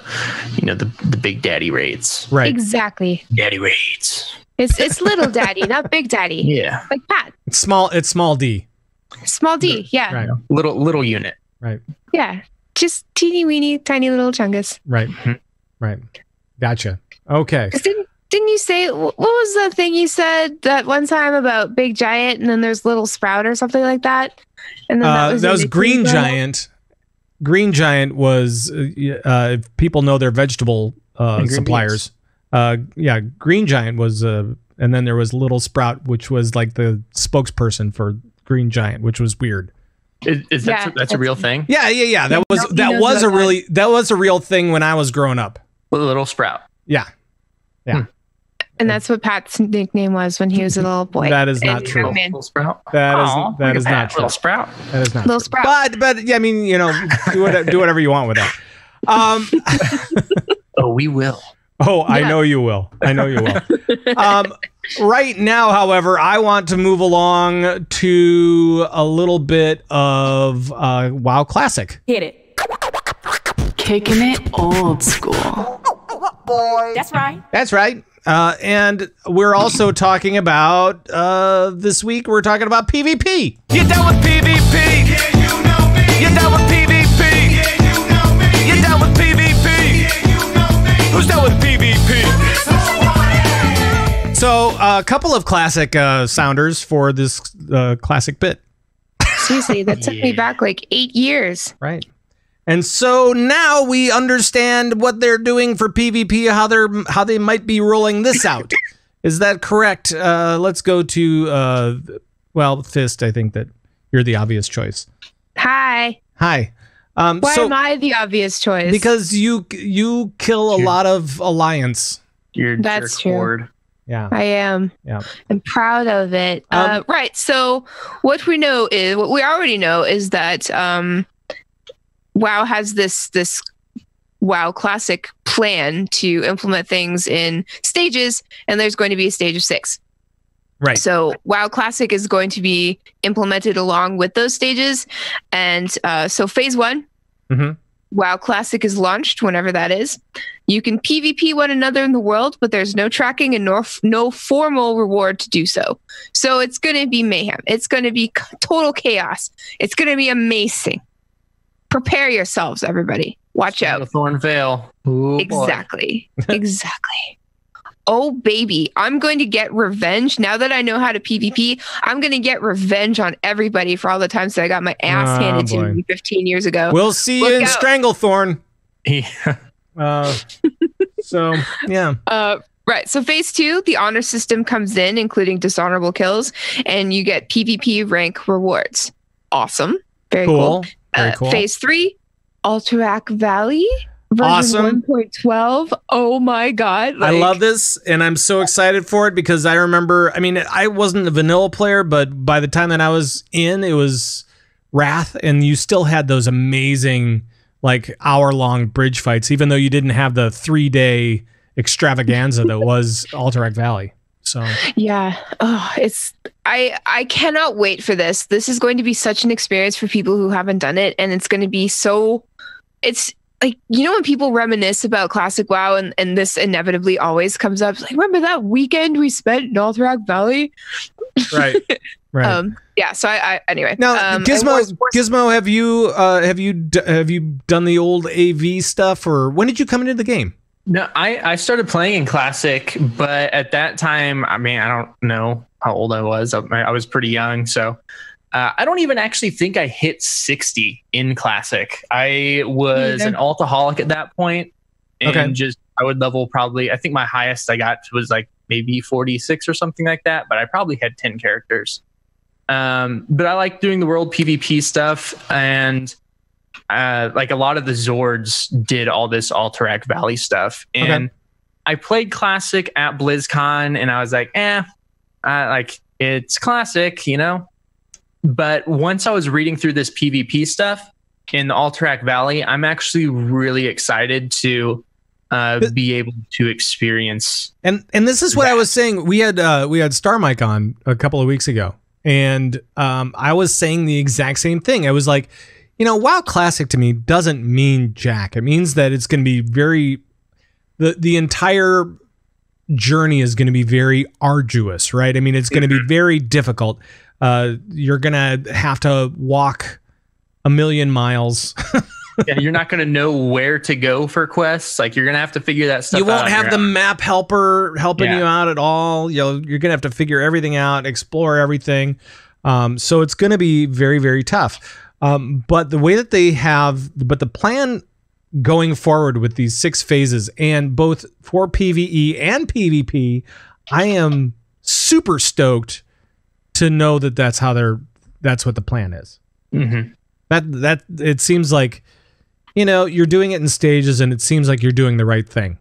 you know, the big daddy raids.
Right.
Exactly.
Daddy raids.
It's little daddy, not big daddy.
Yeah.
Like Pat.
It's small D.
Small D. Yeah.
Right.
Little unit.
Right.
Yeah. Just teeny weeny, tiny little chungus.
Right. Right. Gotcha. Okay.
Didn't you say, what was the thing you said that one time about Big Giant and then there's Little Sprout or something like that? And then
that was Green Giant. Green Giant was, if people know their vegetable suppliers. Green Giant was, and then there was Little Sprout, which was like the spokesperson for Green Giant, which was weird.
Is that's a real thing?
Yeah. That was a real thing when I was growing up.
Little Sprout.
Yeah.
And that's what Pat's nickname was when he was a little boy.
That is not true.
Little Sprout.
That is not true.
Little Sprout.
That is not
Little
true.
Sprout.
But yeah, I mean, you know, do whatever you want with that.
Oh, we will.
Oh, yeah. I know you will. Right now, however, I want to move along to a little bit of WoW Classic.
Hit it.
Kicking it old school.
That's right.
That's right. And we're also talking about, this week, we're talking about PvP.
You down with PvP? Yeah, you know me. You down with PvP? Yeah, you know me. You down with PvP? Yeah, you know me. Who's down with PvP?
So, a couple of classic sounders for this classic bit.
Seriously, that took me back like 8 years.
Right. And so now we understand what they're doing for PvP, how they might be rolling this out. Is that correct? Let's go to Thyst. I think that you're the obvious choice.
Hi.
Why
am I the obvious choice?
Because you kill a lot of Alliance.
That's true.
Board.
Yeah,
I am.
Yeah,
I'm proud of it. Right. So what we already know is that WoW has this WoW Classic plan to implement things in stages, and there's going to be a stage of 6.
Right.
So WoW Classic is going to be implemented along with those stages. And so phase 1, WoW Classic is launched whenever that is. You can PvP one another in the world, but there's no tracking and no formal reward to do so. So it's going to be mayhem. It's going to be total chaos. It's going to be amazing. Prepare yourselves, everybody. Watch out.
Thorn Veil. Ooh,
exactly. Exactly. Oh, baby. I'm going to get revenge. Now that I know how to PvP, I'm going to get revenge on everybody for all the times that I got my ass handed to me 15 years ago.
We'll see you in Stranglethorn.
Yeah.
So, yeah.
Right. So phase 2, the honor system comes in, including dishonorable kills, and you get PvP rank rewards. Awesome. Very cool.
Very cool.
Phase 3, Alterac Valley. Version
Awesome.
1.12. Oh my God.
I love this, and I'm so excited for it because I remember, I mean, I wasn't a vanilla player, but by the time that I was in, it was Wrath, and you still had those amazing, like, hour-long bridge fights, even though you didn't have the 3-day extravaganza that was Alterac Valley. So
yeah, I cannot wait for this. This is going to be such an experience for people who haven't done it, and it's going to be so. It's like, you know, when people reminisce about classic WoW, and this inevitably always comes up. Like, remember that weekend we spent in Alterac Valley?
Right.
Yeah. So I anyway.
Now, Gizmo, have you done the old AV stuff, or when did you come into the game?
No, I started playing in Classic, but at that time, I mean, I don't know how old I was. I was pretty young, so I don't even actually think I hit 60 in Classic. I was an altaholic at that point, and I would level probably. I think my highest I got was like maybe 46 or something like that, but I probably had 10 characters. But I like doing the world PvP stuff, and like a lot of the Zords did all this Alterac Valley stuff, and I played Classic at BlizzCon, and I was like, like it's Classic, you know. But once I was reading through this PvP stuff in the Alterac Valley, I'm actually really excited to be able to experience.
And this is what I was saying. We had Star Mike on a couple of weeks ago, and I was saying the exact same thing. I was like, you know, WoW Classic to me doesn't mean jack. It means that it's going to be the entire journey is going to be very arduous, right? I mean, it's going to be very difficult. You're going to have to walk 1,000,000 miles.
Yeah, you're not going to know where to go for quests. Like, you're going to have to figure that stuff out.
You won't have the map helper helping you out at all. You're going to have to figure everything out, explore everything. So it's going to be very, very tough. But the way that the plan going forward with these 6 phases, and both for PvE and PvP, I am super stoked to know that that's what the plan is.
Mm-hmm.
That it seems like, you know, you're doing it in stages, and it seems like you're doing the right thing.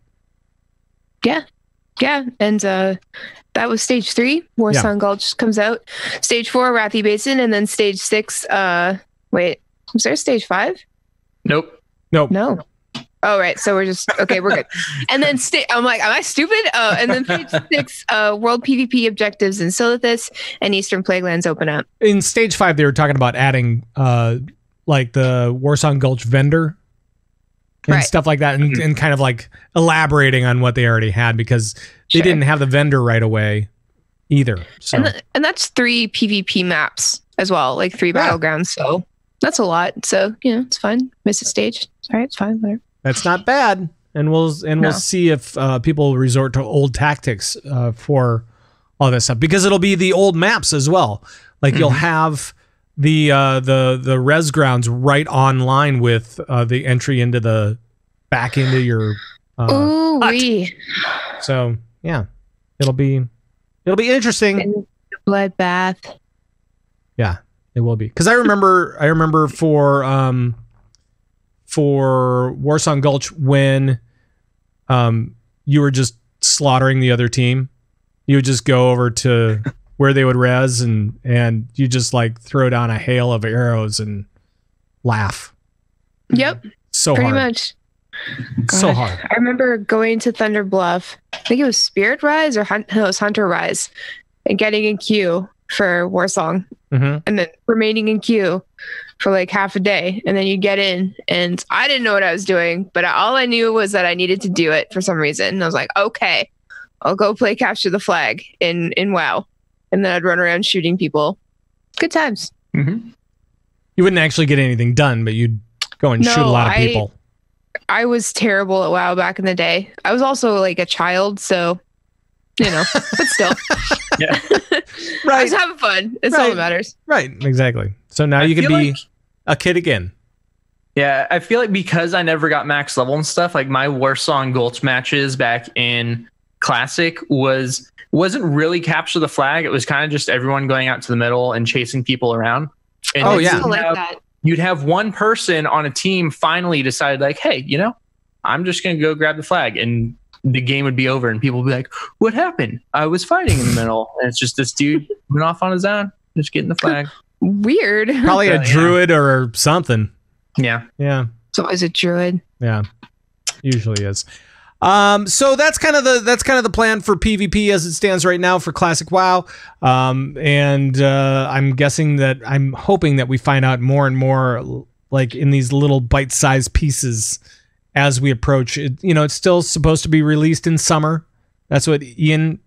Yeah. And that was stage 3. Warsong Gulch comes out. Stage 4, Wrathy Basin, and then stage 6. Wait, was there a stage 5?
Nope.
No. Oh, right. So we're just okay. We're good. And then I'm like, am I stupid? And then stage 6, world PvP objectives in Silithus and Eastern Plaguelands open up.
In stage 5, they were talking about adding like the Warsong Gulch vendor and stuff like that, and kind of like elaborating on what they already had, because they didn't have the vendor right away either. So
and that's 3 PvP maps as well, like 3 battlegrounds. So that's a lot. So, you know, it's fine. Miss a stage. All right, it's fine. Whatever.
That's not bad. And we'll see if people resort to old tactics for all this stuff, because it'll be the old maps as well. Like you'll have the res grounds right online with the entry into back into your hut. So yeah, it'll be interesting.
Bloodbath.
Yeah, it will be, because I remember for Warsong Gulch, when you were just slaughtering the other team, you would just go over to where they would res, and you just like throw down a hail of arrows and laugh.
Yep.
So
pretty
hard.
much.
So hard.
I remember going to Thunder Bluff. I think it was Spirit Rise or it was Hunter Rise, and getting in queue for Warsong, and then remaining in queue for like half a day, and then you get in, and I didn't know what I was doing, but all I knew was that I needed to do it for some reason, and I was like, okay, I'll go play Capture the Flag in WoW, and then I'd run around shooting people. Good times.
You wouldn't actually get anything done, but you'd go and shoot a lot of people.
I was terrible at WoW back in the day. I was also like a child, so but still.
Yeah.
I was having fun. It's all that matters.
Right, exactly. So now you can be a kid again.
Yeah, I feel like because I never got max level and stuff, like my Warsong Gulch matches back in Classic wasn't really Capture the Flag. It was kind of just everyone going out to the middle and chasing people around. And you'd have one person on a team finally decide like, hey, I'm just going to go grab the flag, and the game would be over and people would be like, what happened? I was fighting in the middle. And it's just this dude went off on his own, just getting the flag.
Weird.
Probably a druid or something.
Yeah.
Yeah.
It's always a druid.
Yeah. Usually is. So that's kind of the plan for PvP as it stands right now for Classic WoW. And I'm hoping that we find out more and more like in these little bite-sized pieces as we approach it. It's still supposed to be released in summer. That's what Ian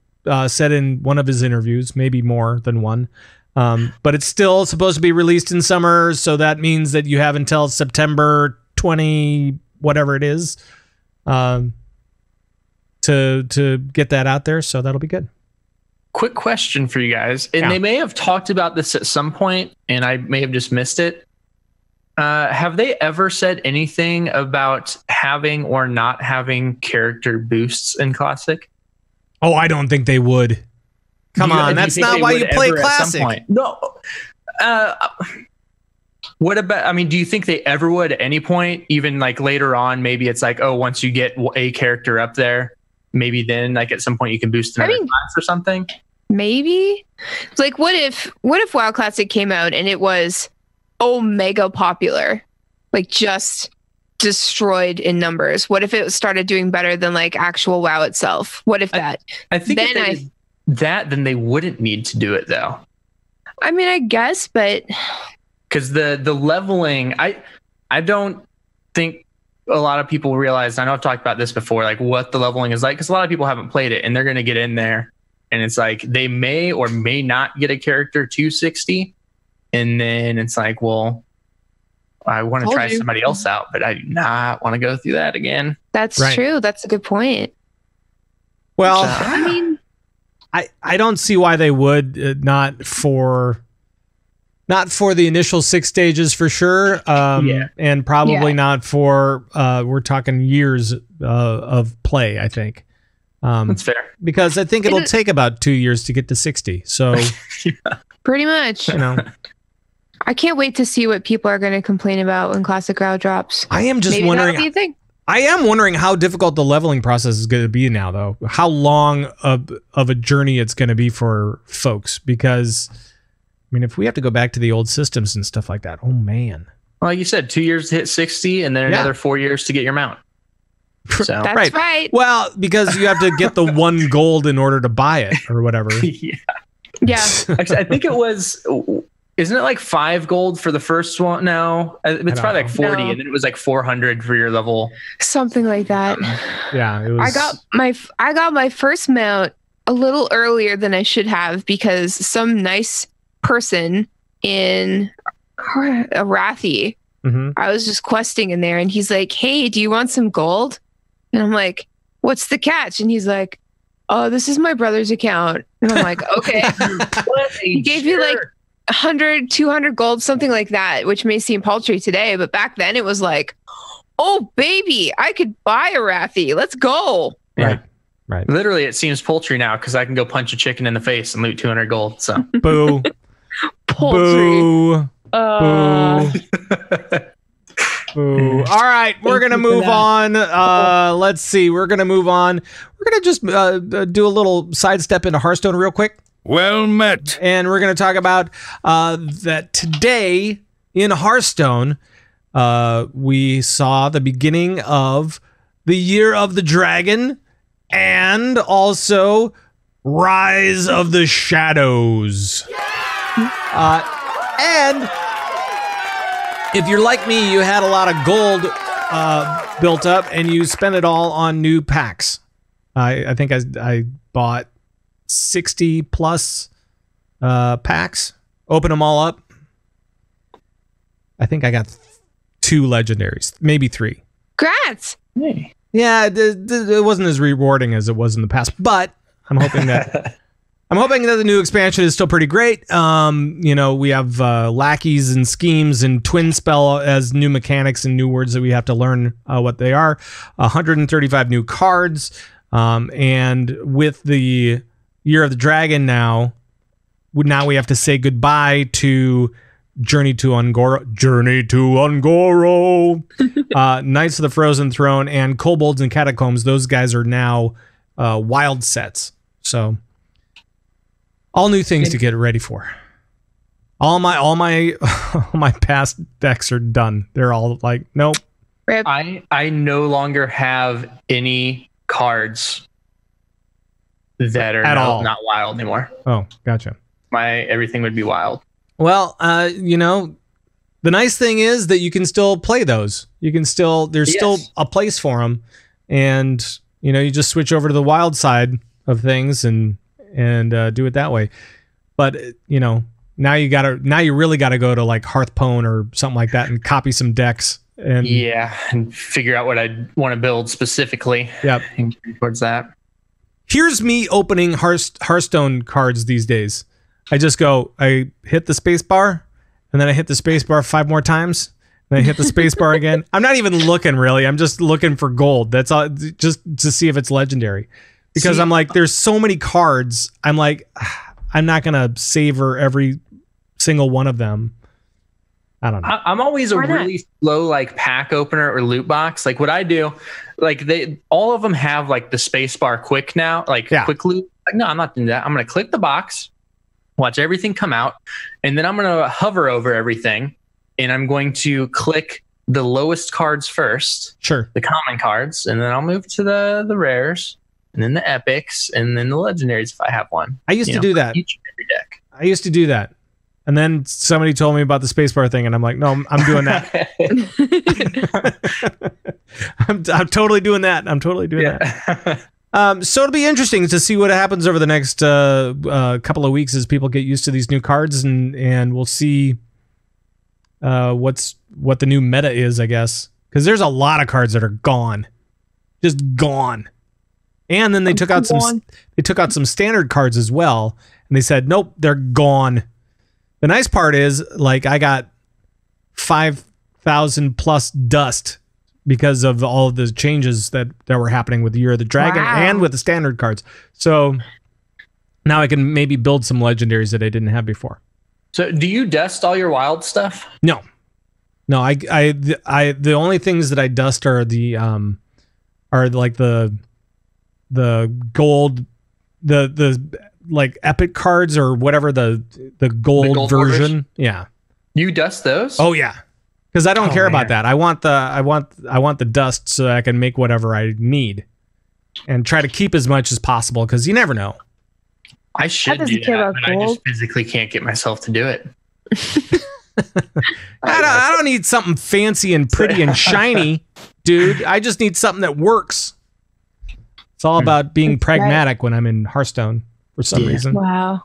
said in one of his interviews, maybe more than one. But it's still supposed to be released in summer, so that means that you have until September 20 whatever it is to get that out there, so that'll be good.
Quick question for you guys, and they may have talked about this at some point, and I may have just missed it. Have they ever said anything about having or not having character boosts in Classic?
Oh, I don't think they would. Come on, that's not why you play Classic.
No. What about, do you think they ever would at any point, even like later on, maybe it's like, oh, once you get a character up there, maybe then like at some point you can boost another class or something?
Maybe. It's like, what if WoW Classic came out and it was mega popular, like just destroyed in numbers? What if it started doing better than like actual WoW itself? What if that?
I think then they wouldn't need to do it though.
I guess, but
because the leveling, I don't think a lot of people realize. I know I've talked about this before, like what the leveling is like, because a lot of people haven't played it, and they're going to get in there, and it's like they may or may not get a character 260, and then it's like, well, I want to try somebody else out, but I do not want to go through that again.
That's true. That's a good point.
Well, I don't see why they would not for the initial 6 stages for sure, and probably not for we're talking years of play. I think
that's fair,
because I think it'll take about 2 years to get to 60. So
pretty much, I can't wait to see what people are going to complain about when Classic WoW drops.
I am just wondering. I am wondering how difficult the leveling process is going to be now, though. How long of a journey it's going to be for folks, because if we have to go back to the old systems and stuff like that, oh man.
Well, like you said, 2 years to hit 60, and then another 4 years to get your mount. So.
That's right.
Well, because you have to get the 1 gold in order to buy it or whatever.
Yeah.
Actually, I think it was. Isn't it like 5 gold for the first one? No, it's probably like 40, and then it was like 400 for your level.
Something like that.
Yeah, it was.
I got my first mount a little earlier than I should have, because some nice person in Arathi, I was just questing in there, and he's like, "Hey, do you want some gold?" And I'm like, "What's the catch?" And he's like, "Oh, this is my brother's account." And I'm like, "Okay." He gave me like 100, 200 gold, something like that, which may seem paltry today, but back then it was like, oh baby, I could buy a Arathi. Let's go.
Yeah. Right. Literally, it seems paltry now because I can go punch a chicken in the face and loot 200 gold. So
boo.
Paltry.
Boo. Boo. All right, we're gonna move on. Let's see. We're gonna move on. We're gonna just do a little sidestep into Hearthstone real quick.
Well met.
And we're going to talk about that today in Hearthstone, we saw the beginning of the Year of the Dragon and also Rise of the Shadows. And if you're like me, you had a lot of gold built up and you spent it all on new packs. I think I bought 60 plus packs, opened them all up. I think I got 2 legendaries, maybe 3.
Congrats.
Hey.
Yeah, it wasn't as rewarding as it was in the past, but I'm hoping that the new expansion is still pretty great. We have lackeys and schemes and twin spell as new mechanics and new words that we have to learn what they are. 135 new cards, and with the Year of the Dragon now we have to say goodbye to Journey to Ungoro, Knights of the Frozen Throne, and Kobolds and Catacombs. Those guys are now wild sets. So all new things to get ready for. All my past decks are done. They're all like, nope.
Rip.
I no longer have any cards that are not wild anymore.
Oh, gotcha.
Everything would be wild.
Well, the nice thing is that you can still play those. There's still a place for them, and you just switch over to the wild side of things and do it that way. But now you really gotta go to like Hearthstone or something like that and copy some decks and
figure out what I want to build specifically.
Yep.
And towards that.
Here's me opening Hearthstone cards these days. I just I hit the space bar, and then I hit the space bar 5 more times, and I hit the space bar again. I'm not even looking really. I'm just looking for gold. That's all, just to see if it's legendary. Because I'm like, there's so many cards. I'm like, I'm not going to savor every single one of them. I don't know.
I'm always a really slow like pack opener or loot box. Like what I do, like all of them have like the space bar quick now, quick loot. Like, no, I'm not doing that. I'm going to click the box, watch everything come out, and then I'm going to hover over everything, and I'm going to click the lowest cards first.
Sure. The
common cards, and then I'll move to the rares, and then the epics, and then the legendaries if I have one.
I used to do that.
Each and every deck.
I used to do that. And then somebody told me about the spacebar thing, and I'm like, no, I'm doing that. I'm totally doing that. I'm totally doing that. So it'll be interesting to see what happens over the next couple of weeks as people get used to these new cards, and we'll see what the new meta is, I guess. Because there's a lot of cards that are gone, just gone. And then they took out some standard cards as well, and they said, nope, they're gone. The nice part is, like, I got 5,000 plus dust because of all of the changes that were happening with the Year of the Dragon and with the standard cards. So now I can maybe build some legendaries that I didn't have before.
So do you dust all your wild stuff?
No, I the only things that I dust are the gold, the like epic cards or whatever the gold version. Yeah.
You dust those?
Oh yeah. Because I don't care about that. I want the dust so that I can make whatever I need, and try to keep as much as possible. Because you never know.
I should do that, but I just physically can't get myself to do it.
I don't need something fancy and pretty and shiny, dude. I just need something that works. It's all about being pragmatic when I'm in Hearthstone for some reason.
Wow.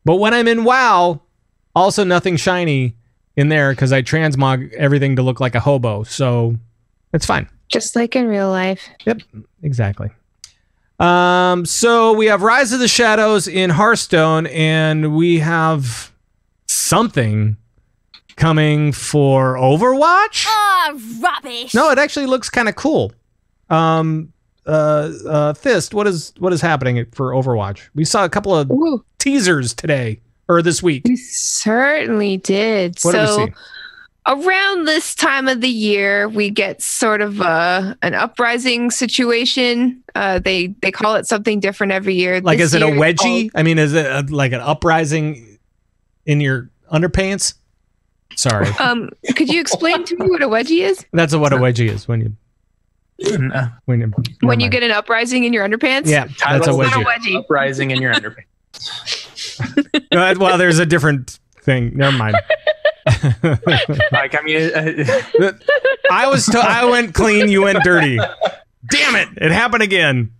But when I'm in WoW, also nothing shiny in there because I transmog everything to look like a hobo. So it's fine.
Just like in real life.
Yep, exactly. So we have Rise of the Shadows in Hearthstone, and we have something coming for Overwatch.
Oh, rubbish.
No, it actually looks kind of cool. Thyst, what is happening for Overwatch? We saw a couple of teasers today or this week.
We certainly did.
What did we see?
Around this time of the year, we get sort of an uprising situation. They call it something different every year.
Like, is it a wedgie? I mean, is it like an uprising in your underpants? Sorry.
Could you explain to me what a wedgie is?
That's what a wedgie is when you
When you get an uprising in your underpants?
Yeah, that's a wedgie.
wedgie.
Uprising in your underpants.
Well, there's a different thing. Never mind.
Like, I mean,
I went clean, you went dirty. Damn it! It happened again.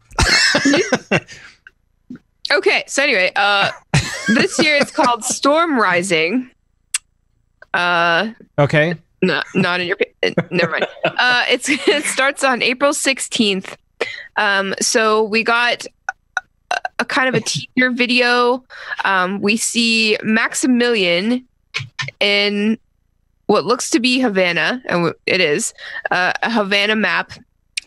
Okay, so anyway, this year it's called Storm Rising.
Okay.
No, not in your. Never mind. It starts on April 16th. So we got a kind of a teaser video. We see Maximilian in what looks to be Havana, and it is a Havana map.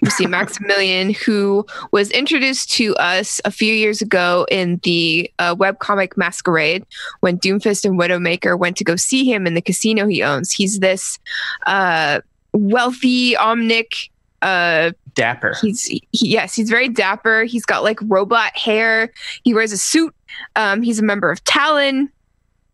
We see Maximilian, who was introduced to us a few years ago in the webcomic Masquerade when Doomfist and Widowmaker went to go see him in the casino he owns. He's this wealthy Omnic.
dapper.
He's very dapper. He's got like robot hair. He wears a suit. He's a member of Talon.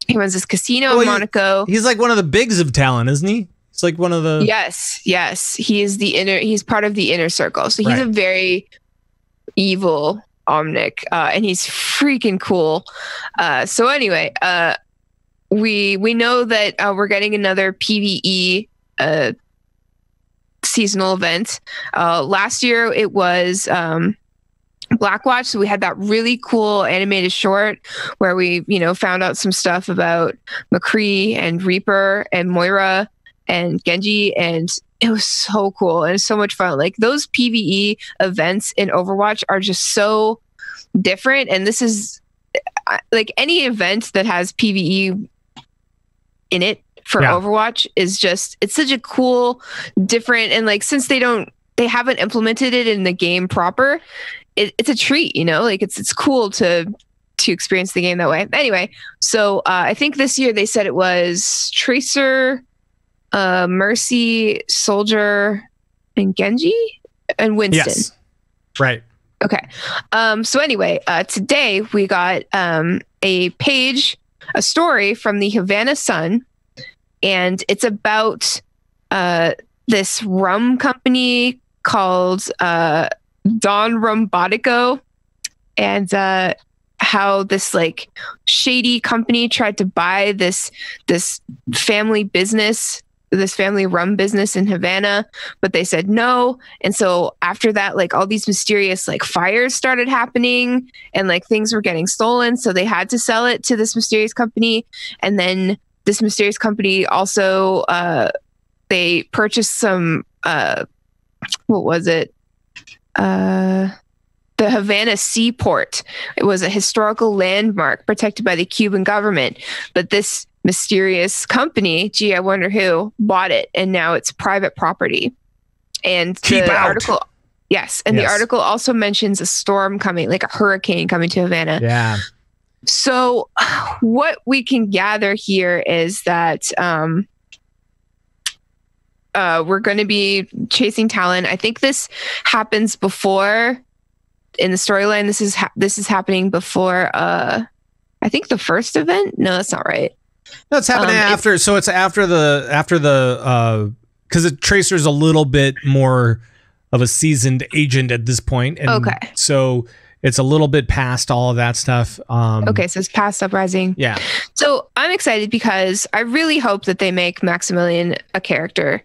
He runs this casino in Monaco.
He's like one of the bigs of Talon, isn't he? It's like one of the
Yes. He is he's part of the inner circle. So he's a very evil Omnic, and he's freaking cool. So anyway, we know that we're getting another PvE seasonal event. Last year it was Blackwatch, so we had that really cool animated short where we, found out some stuff about McCree and Reaper and Moira and Genji, and it was so cool and so much fun. Like, those PvE events in Overwatch are just so different, and this is like any event that has PvE in it for Overwatch is just, it's such a cool, different, and like, since they haven't implemented it in the game proper, it's a treat, like it's cool to experience the game that way. Anyway, so I think this year they said it was Tracer, Mercy, Soldier, and Genji, and Winston.
Yes. Right.
Okay. So anyway, today we got a story from the Havana Sun, and it's about this rum company called Don Rumbotico, and how this like shady company tried to buy this family business, this family rum business in Havana, but they said no. And so after that, like, all these mysterious like fires started happening, and like things were getting stolen, so they had to sell it to this mysterious company. And then this mysterious company also they purchased some what was it? The Havana Seaport. It was a historical landmark protected by the Cuban government, but this mysterious company, gee, I wonder who, bought it, and now it's private property. And the article, the article also mentions a storm coming, like a hurricane coming to Havana.
Yeah.
So what we can gather here is that we're going to be chasing Talon. I think this happens before in the storyline. This is happening before I think the first event. No, that's not right.
No, it's happening after. So it's after the because the Tracer's a little bit more of a seasoned agent at this point. And
okay.
So it's a little bit past all of that stuff.
Okay, so it's past Uprising.
Yeah.
So I'm excited because I really hope that they make Maximilian a character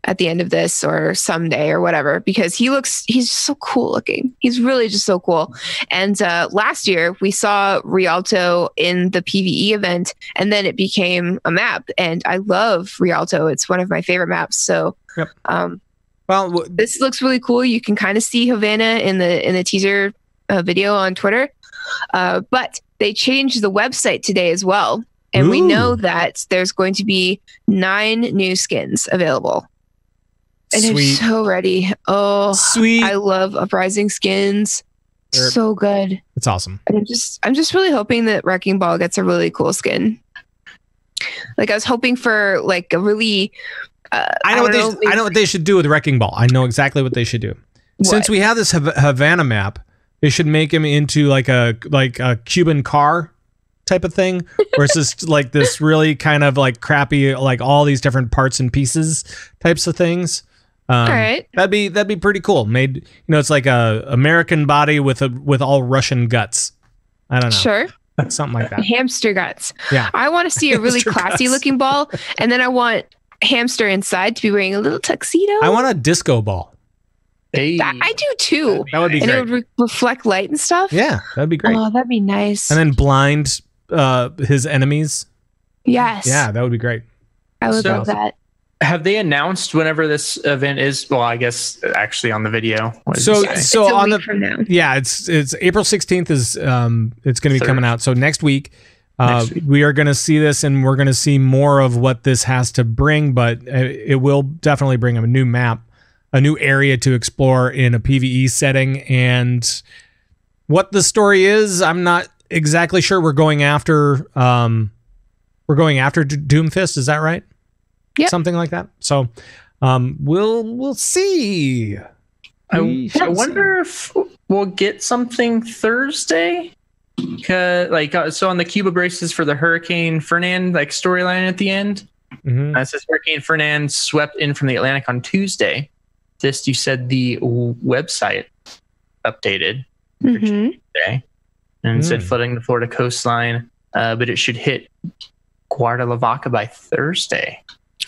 at the end of this or someday or whatever, because he's just so cool looking. He's really just so cool. And last year we saw Rialto in the PvE event, and then it became a map. And I love Rialto. It's one of my favorite maps. So
yep.
Well, this looks really cool. You can kind of see Havana in the teaser video on Twitter. But they changed the website today as well. And we know that there's going to be 9 new skins available. And I'm so ready. Oh, sweet. I love Uprising skins. So good.
It's awesome.
And I'm just really hoping that Wrecking Ball gets a really cool skin. Like, I was hoping for like a really
I know what they should do with Wrecking Ball. I know exactly what they should do. What? Since we have this Havana map, they should make him into like a Cuban car, type of thing, or it's just like this really kind of like crappy, like all these different parts and pieces types of things.
All right.
That'd be pretty cool. Made, it's like a American body with all Russian guts. I don't know.
Sure.
Something like that.
Hamster guts.
Yeah.
I want to see a really classy looking ball, and then I want hamster inside to be wearing a little tuxedo.
I want a disco ball.
Hey.
I do too.
That would be
and
great.
it would reflect light and stuff.
Yeah, that'd be great.
Oh, that'd be nice.
And then blind his enemies.
Yes.
Yeah, that would be great.
I would love that.
Have they announced whenever this event is? Well, I guess actually on the video.
So
It's a
on
week from now.
Yeah, it's April 16th is it's going to be coming out. So next week, we are going to see this, and we're going to see more of what this has to bring, but it will definitely bring a new map, a new area to explore in a PvE setting. And what the story is, I'm not exactly sure. We're going after Doomfist, is that right?
Yep.
Something like that. So we'll see.
I wonder if we'll get something Thursday. So on the Cuba braces for the Hurricane Fernand storyline at the end, it says Hurricane Fernand swept in from the Atlantic on Tuesday. This, you said the website updated for Tuesday, and it said flooding the Florida coastline, but it should hit Guadalajara by Thursday.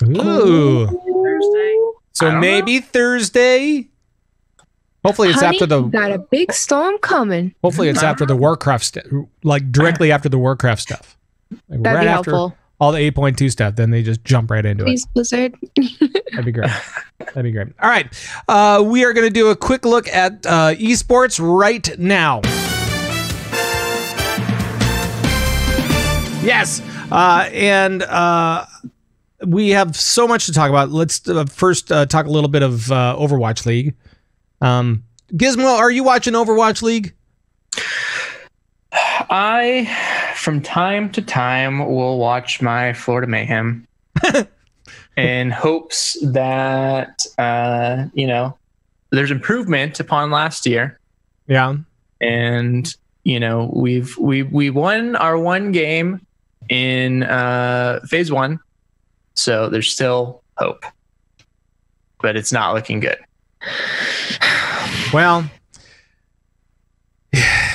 Ooh.
Thursday.
So maybe Thursday. Hopefully it's after the.
Got a big storm coming.
Hopefully it's after the Warcraft stuff, like directly after the Warcraft stuff. Like
That'd
right
be
after
helpful.
all the 8.2 stuff, then they just jump right into
Please, Blizzard.
That'd be great. That'd be great. All right, we are going to do a quick look at esports right now. Yes, and we have so much to talk about. Let's first talk a little bit of Overwatch League. Gizmo, are you watching Overwatch League?
I, from time to time, will watch my Florida Mayhem in hopes that, there's improvement upon last year.
Yeah.
And, we won our one game in phase 1. So there's still hope, but it's not looking good.
Well,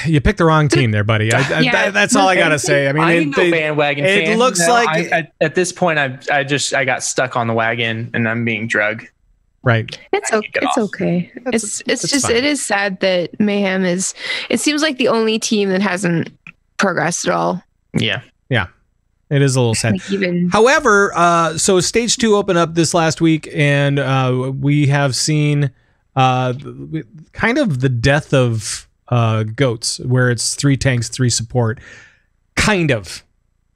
you picked the wrong team there, buddy. That's all I gotta say. I mean,
I'm no bandwagon fan.
It looks like
at this point, I got stuck on the wagon and I'm being drugged.
Right.
It's okay. It's just
fine.
It is sad that Mayhem is. It seems like the only team that hasn't progressed at all.
Yeah.
It is a little sad. However, so Stage 2 opened up this last week, and we have seen kind of the death of goats, where it's 3 tanks, 3 support. Kind of.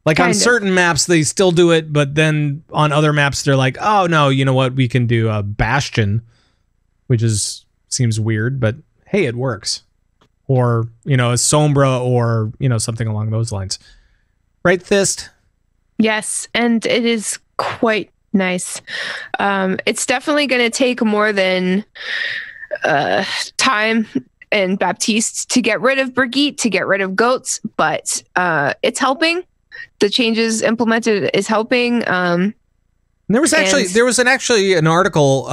On certain maps, they still do it, but then on other maps, they're like, oh, no, you know what? We can do a Bastion, which seems weird, but hey, it works. Or, a Sombra or, something along those lines. Right, Thyst?
Yes, and it is quite nice. It's definitely going to take more than time and Baptiste to get rid of Brigitte, to get rid of goats, but it's helping. The changes implemented is helping.
There was actually an article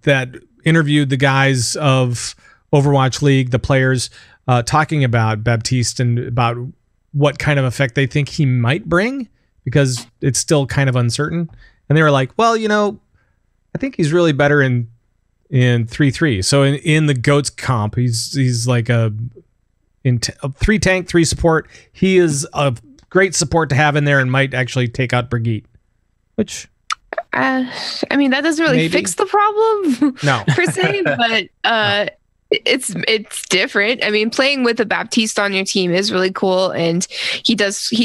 that interviewed the guys of Overwatch League, the players, talking about Baptiste and about what kind of effect they think he might bring, because it's still kind of uncertain. And they were like, well, I think he's really better in 3-3. So in the GOATS comp, he's like a 3 tank, 3 support. He is a great support to have in there and might actually take out Brigitte, which...
that doesn't really fix the problem,
no,
per se, but it's different. I mean, playing with a Baptiste on your team is really cool, and he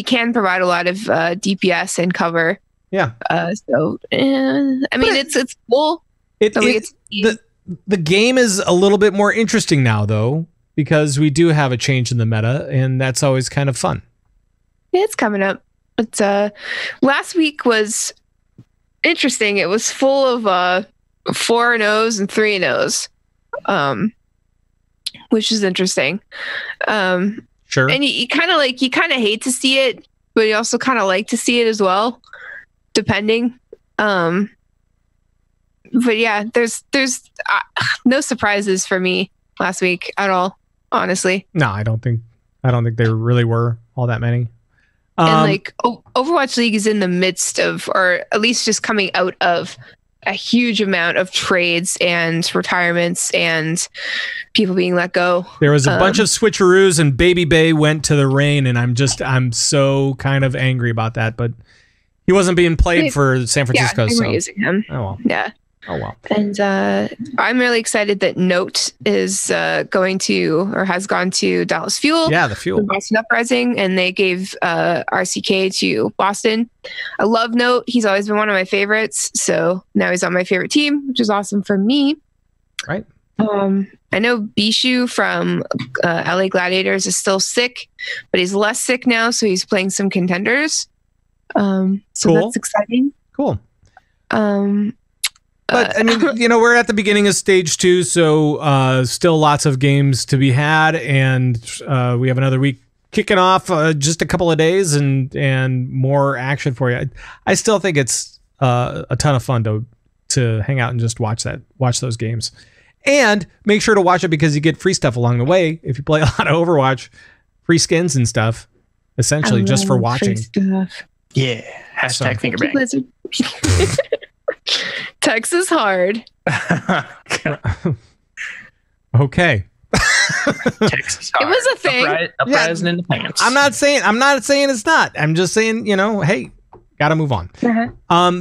can provide a lot of DPS and cover.
Yeah.
It's cool.
The game is a little bit more interesting now, though, because we do have a change in the meta, and that's always kind of fun.
Yeah, it's coming up. But last week was interesting. It was full of 4-0s and 3-0s, which is interesting.
Sure.
And you kind of hate to see it, but you also kind of like to see it as well, depending. But yeah, there's no surprises for me last week at all, honestly.
No, I don't think there really were all that many.
And like Overwatch League is in the midst of, or at least just coming out of, a huge amount of trades and retirements and people being let go.
There was a bunch of switcheroos, and Baby Bay went to the Rain, and I'm so kind of angry about that. But he wasn't being played for San Francisco.
Yeah, they weren't using him.
Oh well.
Yeah.
Oh well.
And I'm really excited that Note is going to, or has gone to, Dallas Fuel.
Yeah, the Fuel.
Boston Uprising, and they gave RCK to Boston. I love Note. He's always been one of my favorites. So now he's on my favorite team, which is awesome for me.
Right.
I know Bishu from LA Gladiators is still sick, but he's less sick now, so he's playing some contenders. So
cool.
That's exciting.
Cool. But I mean, we're at the beginning of stage 2, so still lots of games to be had, and we have another week kicking off, just a couple of days, and more action for you. I still think it's a ton of fun to hang out and just watch those games, and make sure to watch it because you get free stuff along the way if you play a lot of Overwatch, free skins and stuff, essentially just for watching.
Yeah. Hashtag fingerbang.
Texas hard.
Okay.
Texas hard.
It was a thing.
Uprising in the pants.
I'm not saying it's not. I'm just saying, hey, gotta move on.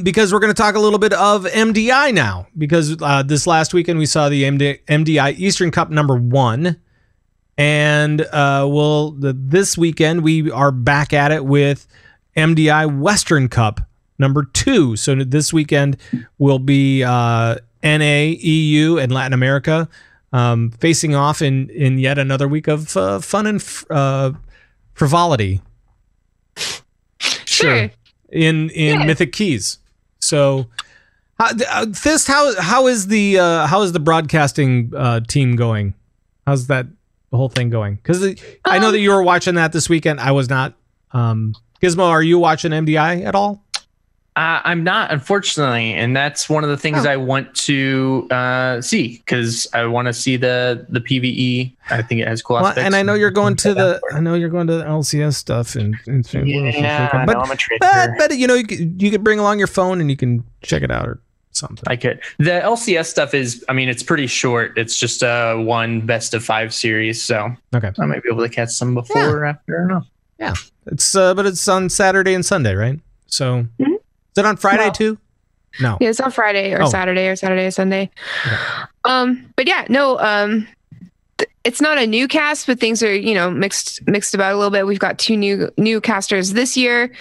Because we're going to talk a little bit of MDI now, because this last weekend we saw the MDI Eastern Cup #1, and this weekend we are back at it with MDI Western Cup #2. So this weekend will be NA, EU, and Latin America facing off in yet another week of fun and frivolity.
Sure.
In Mythic Keys. So, Thyst, how is the broadcasting team going? How's that whole thing going? Because I know that you were watching that this weekend. I was not. Gizmo, are you watching MDI at all?
I'm not, unfortunately, and that's one of the things I want to see, because I want to see the PvE. I think it has cool aspects.
And I know you're going to the LCS stuff and
yeah,
but,
I'm a trader.
But you could bring along your phone and you can check it out or something.
I could. The LCS stuff is, it's pretty short. It's just a 1 best-of-5 series, so
okay,
I might be able to catch some before or after. I don't know.
Yeah, but it's on Saturday and Sunday, right? So. Mm-hmm. Is it on Friday too? No.
Yeah, it's on Friday or Saturday or Sunday. Okay. But yeah, no, it's not a new cast, but things are, mixed about a little bit. We've got 2 new casters this year.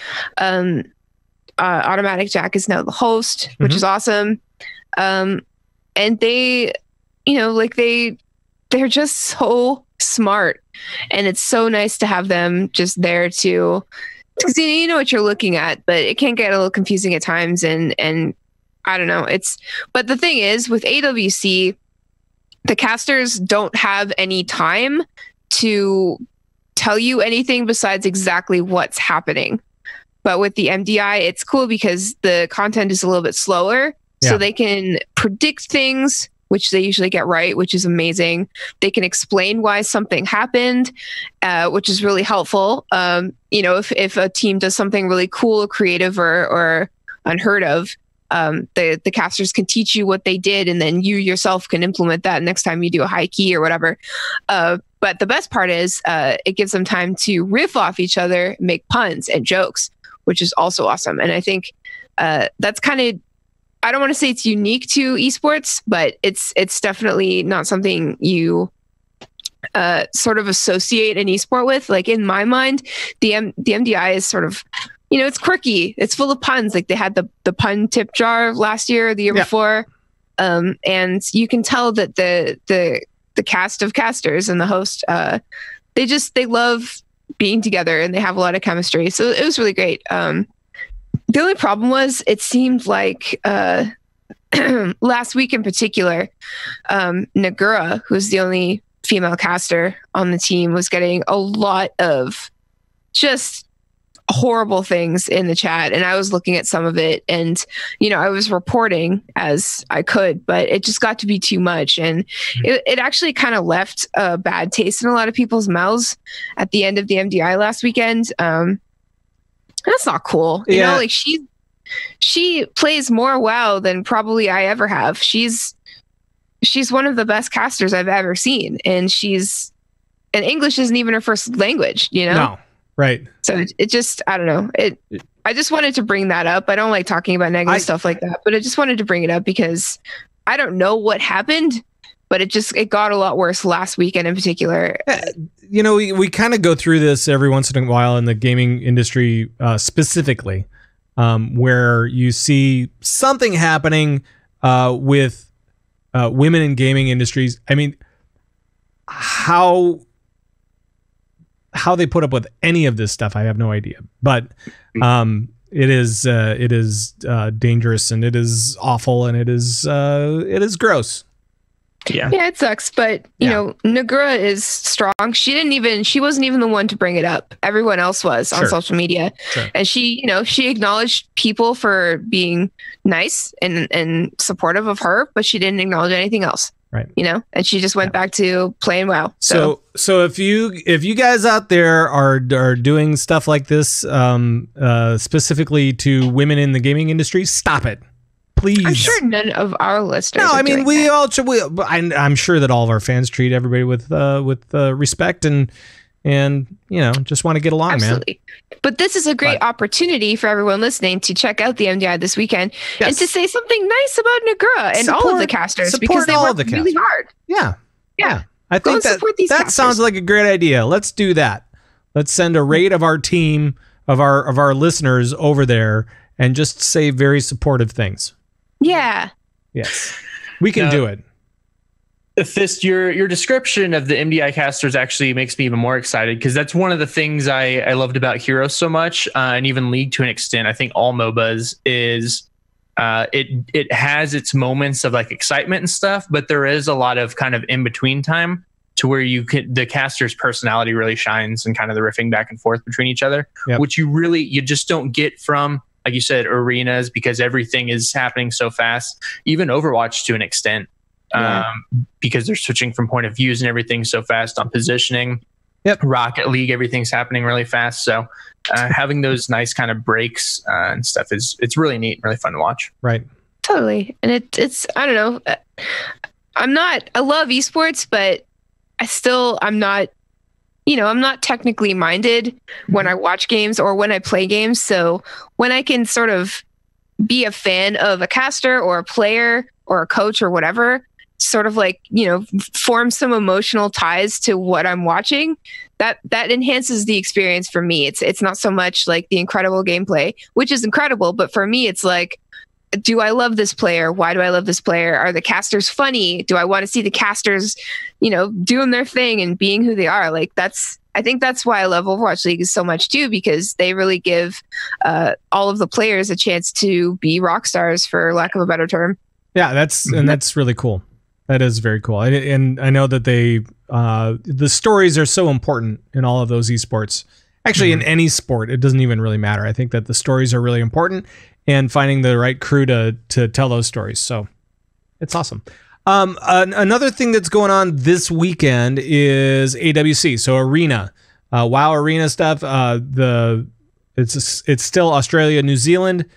Automatic Jack is now the host, which is awesome. And they, they're just so smart, and it's so nice to have them just there to, because you know what you're looking at, but it can get a little confusing at times, and I don't know. But the thing is, with AWC, the casters don't have any time to tell you anything besides exactly what's happening. But with the MDI, it's cool because the content is a little bit slower, so they can predict things, which they usually get right, which is amazing. They can explain why something happened, which is really helpful. If a team does something really cool, creative, or unheard of, the casters can teach you what they did, and then you yourself can implement that next time you do a high key or whatever. But the best part is it gives them time to riff off each other, make puns and jokes, which is also awesome. And I think that's kind of, I don't want to say it's unique to esports, but it's definitely not something you sort of associate an esport with. Like in my mind, the MDI is sort of, it's quirky. It's full of puns. Like they had the pun tip jar last year or the year before. And you can tell that the cast of casters and the host, they love being together, and they have a lot of chemistry. So it was really great. The only problem was it seemed like last week in particular, Nagura, who's the only female caster on the team was getting a lot of just horrible things in the chat, and I was looking at some of it, and I was reporting as I could, but it just got to be too much, and it actually kind of left a bad taste in a lot of people's mouths at the end of the MDI last weekend. That's not cool. You know, like she plays more WoW than probably I ever have. She's one of the best casters I've ever seen, and English isn't even her first language,
No. Right.
So it just, I don't know. I just wanted to bring that up. I don't like talking about negative stuff like that, but I just wanted to bring it up because I don't know what happened, but it got a lot worse last weekend in particular.
We kind of go through this every once in a while in the gaming industry, specifically, where you see something happening with women in gaming industries. I mean, how they put up with any of this stuff, I have no idea. But it is dangerous, and it is awful, and it is gross.
Yeah, it sucks. But you know, Nagura is strong. She wasn't even the one to bring it up. Everyone else was on social media, and she acknowledged people for being nice and supportive of her, but she didn't acknowledge anything else.
Right.
And she just went back to playing WoW.
So if you guys out there are doing stuff like this, specifically to women in the gaming industry, stop it, please. I'm
sure none of our listeners.
No, I mean I'm sure that all of our fans treat everybody with respect and just want to get along. Absolutely. Man.
But this is a great opportunity for everyone listening to check out the MDI this weekend and to say something nice about Nagura and all of the casters because they work really hard.
Yeah. I think that sounds like a great idea. Let's do that. Let's send a raid of our team of our listeners over there and just say very supportive things.
Yeah.
Yes. We can do it.
Thyst, your description of the MDI casters actually makes me even more excited because that's one of the things I loved about Heroes so much, and even League to an extent. I think all MOBAs is it has its moments of like excitement and stuff, but there is a lot of kind of in between time to where the caster's personality really shines and kind of the riffing back and forth between each other, which you just don't get from, like you said, arenas because everything is happening so fast. Even Overwatch to an extent. Because they're switching from point of views and everything so fast on positioning. Rocket League, everything's happening really fast. So having those nice kind of breaks and stuff it's really neat and really fun to watch.
Right.
Totally. And it's I don't know. I love esports, but I'm not technically minded when I watch games or when I play games. So when I can sort of be a fan of a caster or a player or a coach or whatever, sort of like, form some emotional ties to what I'm watching, that enhances the experience for me. It's not so much like the incredible gameplay, which is incredible, but for me, it's like, do I love this player? Why do I love this player? Are the casters funny? Do I want to see the casters, doing their thing and being who they are? Like I think that's why I love Overwatch League so much too, because they really give all of the players a chance to be rock stars, for lack of a better term.
Yeah, that's really cool. That is very cool. And I know that the stories are so important in all of those esports. Actually, in any sport, it doesn't even really matter. I think that the stories are really important, and finding the right crew to tell those stories. So it's awesome. Another thing that's going on this weekend is AWC. So Arena, WoW Arena stuff. It's still Australia, New Zealand.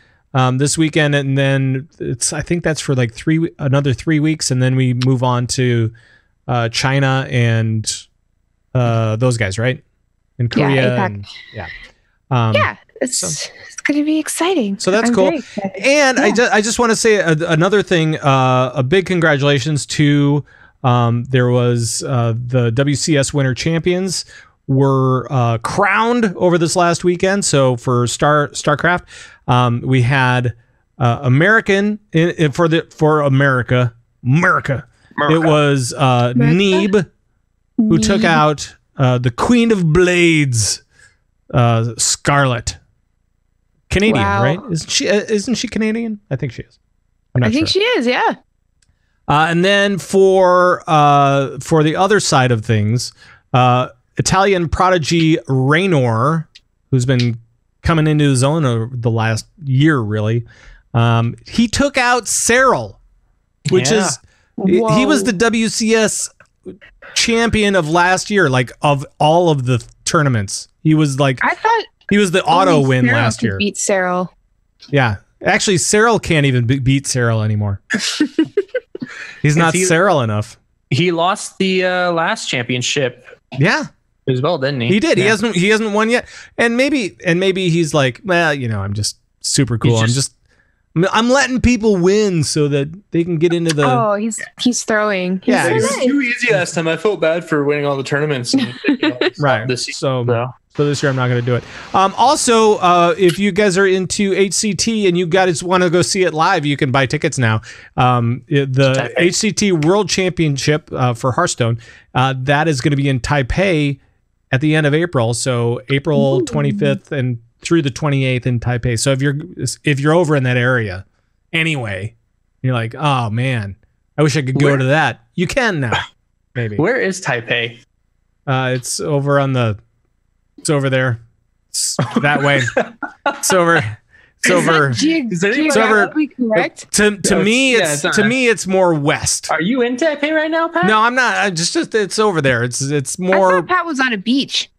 This weekend, and then I think that's for like another 3 weeks, and then we move on to China and those guys, right? In Korea.
It's going to be exciting.
So that's cool. And I just want to say another thing. A big congratulations to there was the WCS Winter Champions were crowned over this last weekend. So for StarCraft, we had American for America. It was Neeb who took out the Queen of Blades, Scarlet. Canadian, right? Isn't she Canadian? I think she is. I'm not sure.
She is, yeah.
And then for the other side of things, Italian prodigy Raynor, who's been coming into his own over the last year, really, he took out Cyril, which is he was the WCS champion of last year, like of all of the tournaments. He was like, I thought he was the auto win
Cyril
last year.
Beat Cyril.
Yeah, actually, Cyril can't even beat Cyril anymore. He's not Cyril enough.
He lost the last championship.
Yeah,
as well, didn't he?
He did.
Yeah.
He hasn't won yet. And maybe he's like, well, I'm just super cool. I'm letting people win so that they can get into the.
Oh, he's throwing.
Yeah,
it was too easy last time. I felt bad for winning all the tournaments. And,
right. So this year I'm not going to do it. Also, if you guys are into HCT and you guys want to go see it live, you can buy tickets now. The HCT World Championship for Hearthstone, that is going to be in Taipei at the end of April. So April 25th and through the 28th in Taipei. So if you're over in that area anyway, you're like, oh man, I wish I could go to that. You can now, maybe.
Where is Taipei?
It's over on the. It's over there. It's that way. It's over. It's over.
It's over. Correct?
To me, it's more west.
Are you in Taipei right now, Pat?
No, I'm not. I just it's over there. It's more.
I thought Pat was on a beach.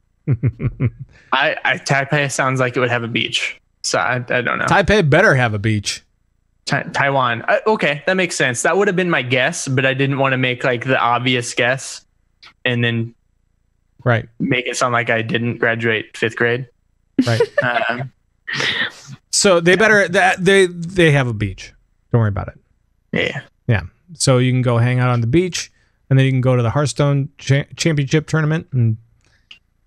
Taipei sounds like it would have a beach, so I don't know.
Taipei better have a beach.
Taiwan. Okay, that makes sense. That would have been my guess, but I didn't want to make like the obvious guess, and then make it sound like I didn't graduate 5th grade.
Right. So they better they have a beach. Don't worry about it. Yeah. So you can go hang out on the beach, and then you can go to the Hearthstone championship tournament, and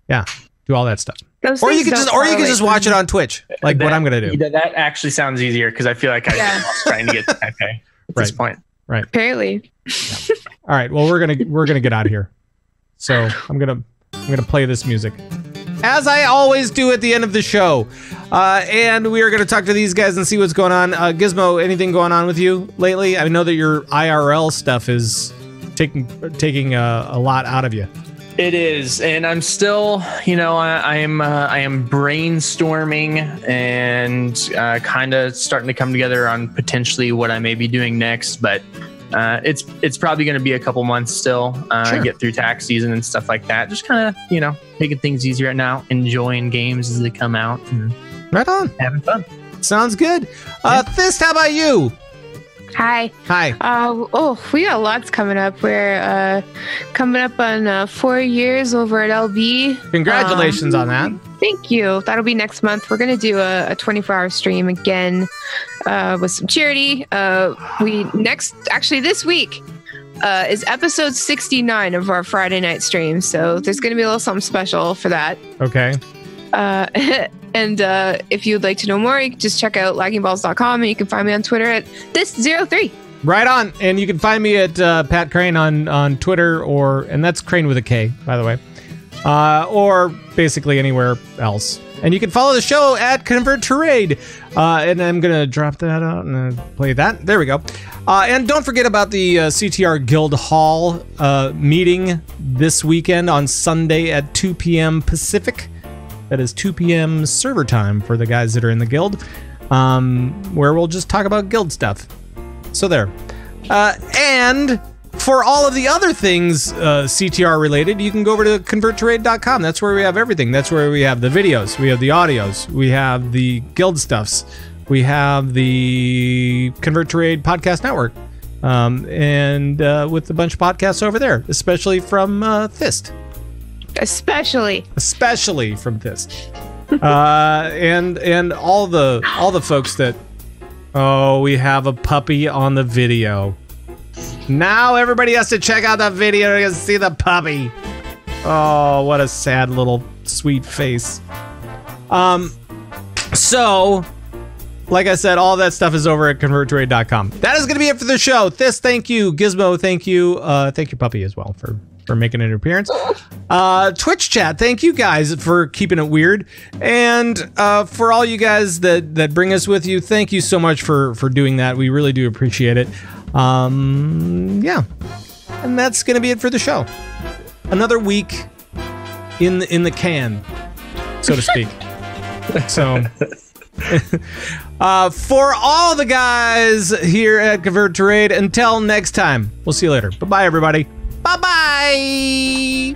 do all that stuff. Or you can just watch it on Twitch, like what I'm gonna do.
That actually sounds easier because I feel like I'm trying to get to Taipei at this point.
Right.
Apparently.
Yeah. All right. Well, we're gonna get out of here. So I'm gonna play this music, as I always do at the end of the show, and we are gonna talk to these guys and see what's going on. Gizmo, anything going on with you lately? I know that your IRL stuff is taking a lot out of you.
It is, and I'm still, I am brainstorming and kind of starting to come together on potentially what I may be doing next. But it's probably going to be a couple months still. Get through tax season and stuff like that. Just kind of, making things easier right now, enjoying games as they come out.
Right on,
having fun.
Sounds good. Thyst, how about you?
Hi. We got lots coming up. We're coming up on 4 years over at LB.
Congratulations on that.
Thank you. That'll be next month. We're going to do a 24-hour stream again with some charity. This week is episode 69 of our Friday night stream. So there's going to be a little something special for that.
Okay.
And if you'd like to know more, you can just check out laggingballs.com, and you can find me on Twitter at Thyst03.
Right on. And you can find me at Pat Krane on Twitter, and that's Krane with a K, by the way, or basically anywhere else. And you can follow the show at Convert Trade. And I'm going to drop that out and play that. There we go. And don't forget about the CTR Guild Hall meeting this weekend on Sunday at 2 p.m. Pacific. That is 2 p.m. server time for the guys that are in the guild, where we'll just talk about guild stuff. So there. And for all of the other things CTR related, you can go over to converttrade.com. That's where we have everything. That's where we have the videos, we have the audios, we have the guild stuffs, we have the Convert Trade podcast network, and with a bunch of podcasts over there, especially from Thyst.
Especially
from Thyst, and all the folks that. Oh, we have a puppy on the video. Now everybody has to check out that video to see the puppy. Oh, what a sad little sweet face. So, like I said, all that stuff is over at converttrade.com. That is going to be it for the show. Thyst, thank you. Gizmo, thank you. Thank your puppy as well for making an appearance. Twitch chat, thank you guys for keeping it weird. And for all you guys that bring us with you, thank you so much for doing that. We really do appreciate it. Yeah. And that's going to be it for the show. Another week in the can, so to speak. So, for all the guys here at Convert to Raid, until next time, we'll see you later. Bye-bye, everybody. Bye-bye.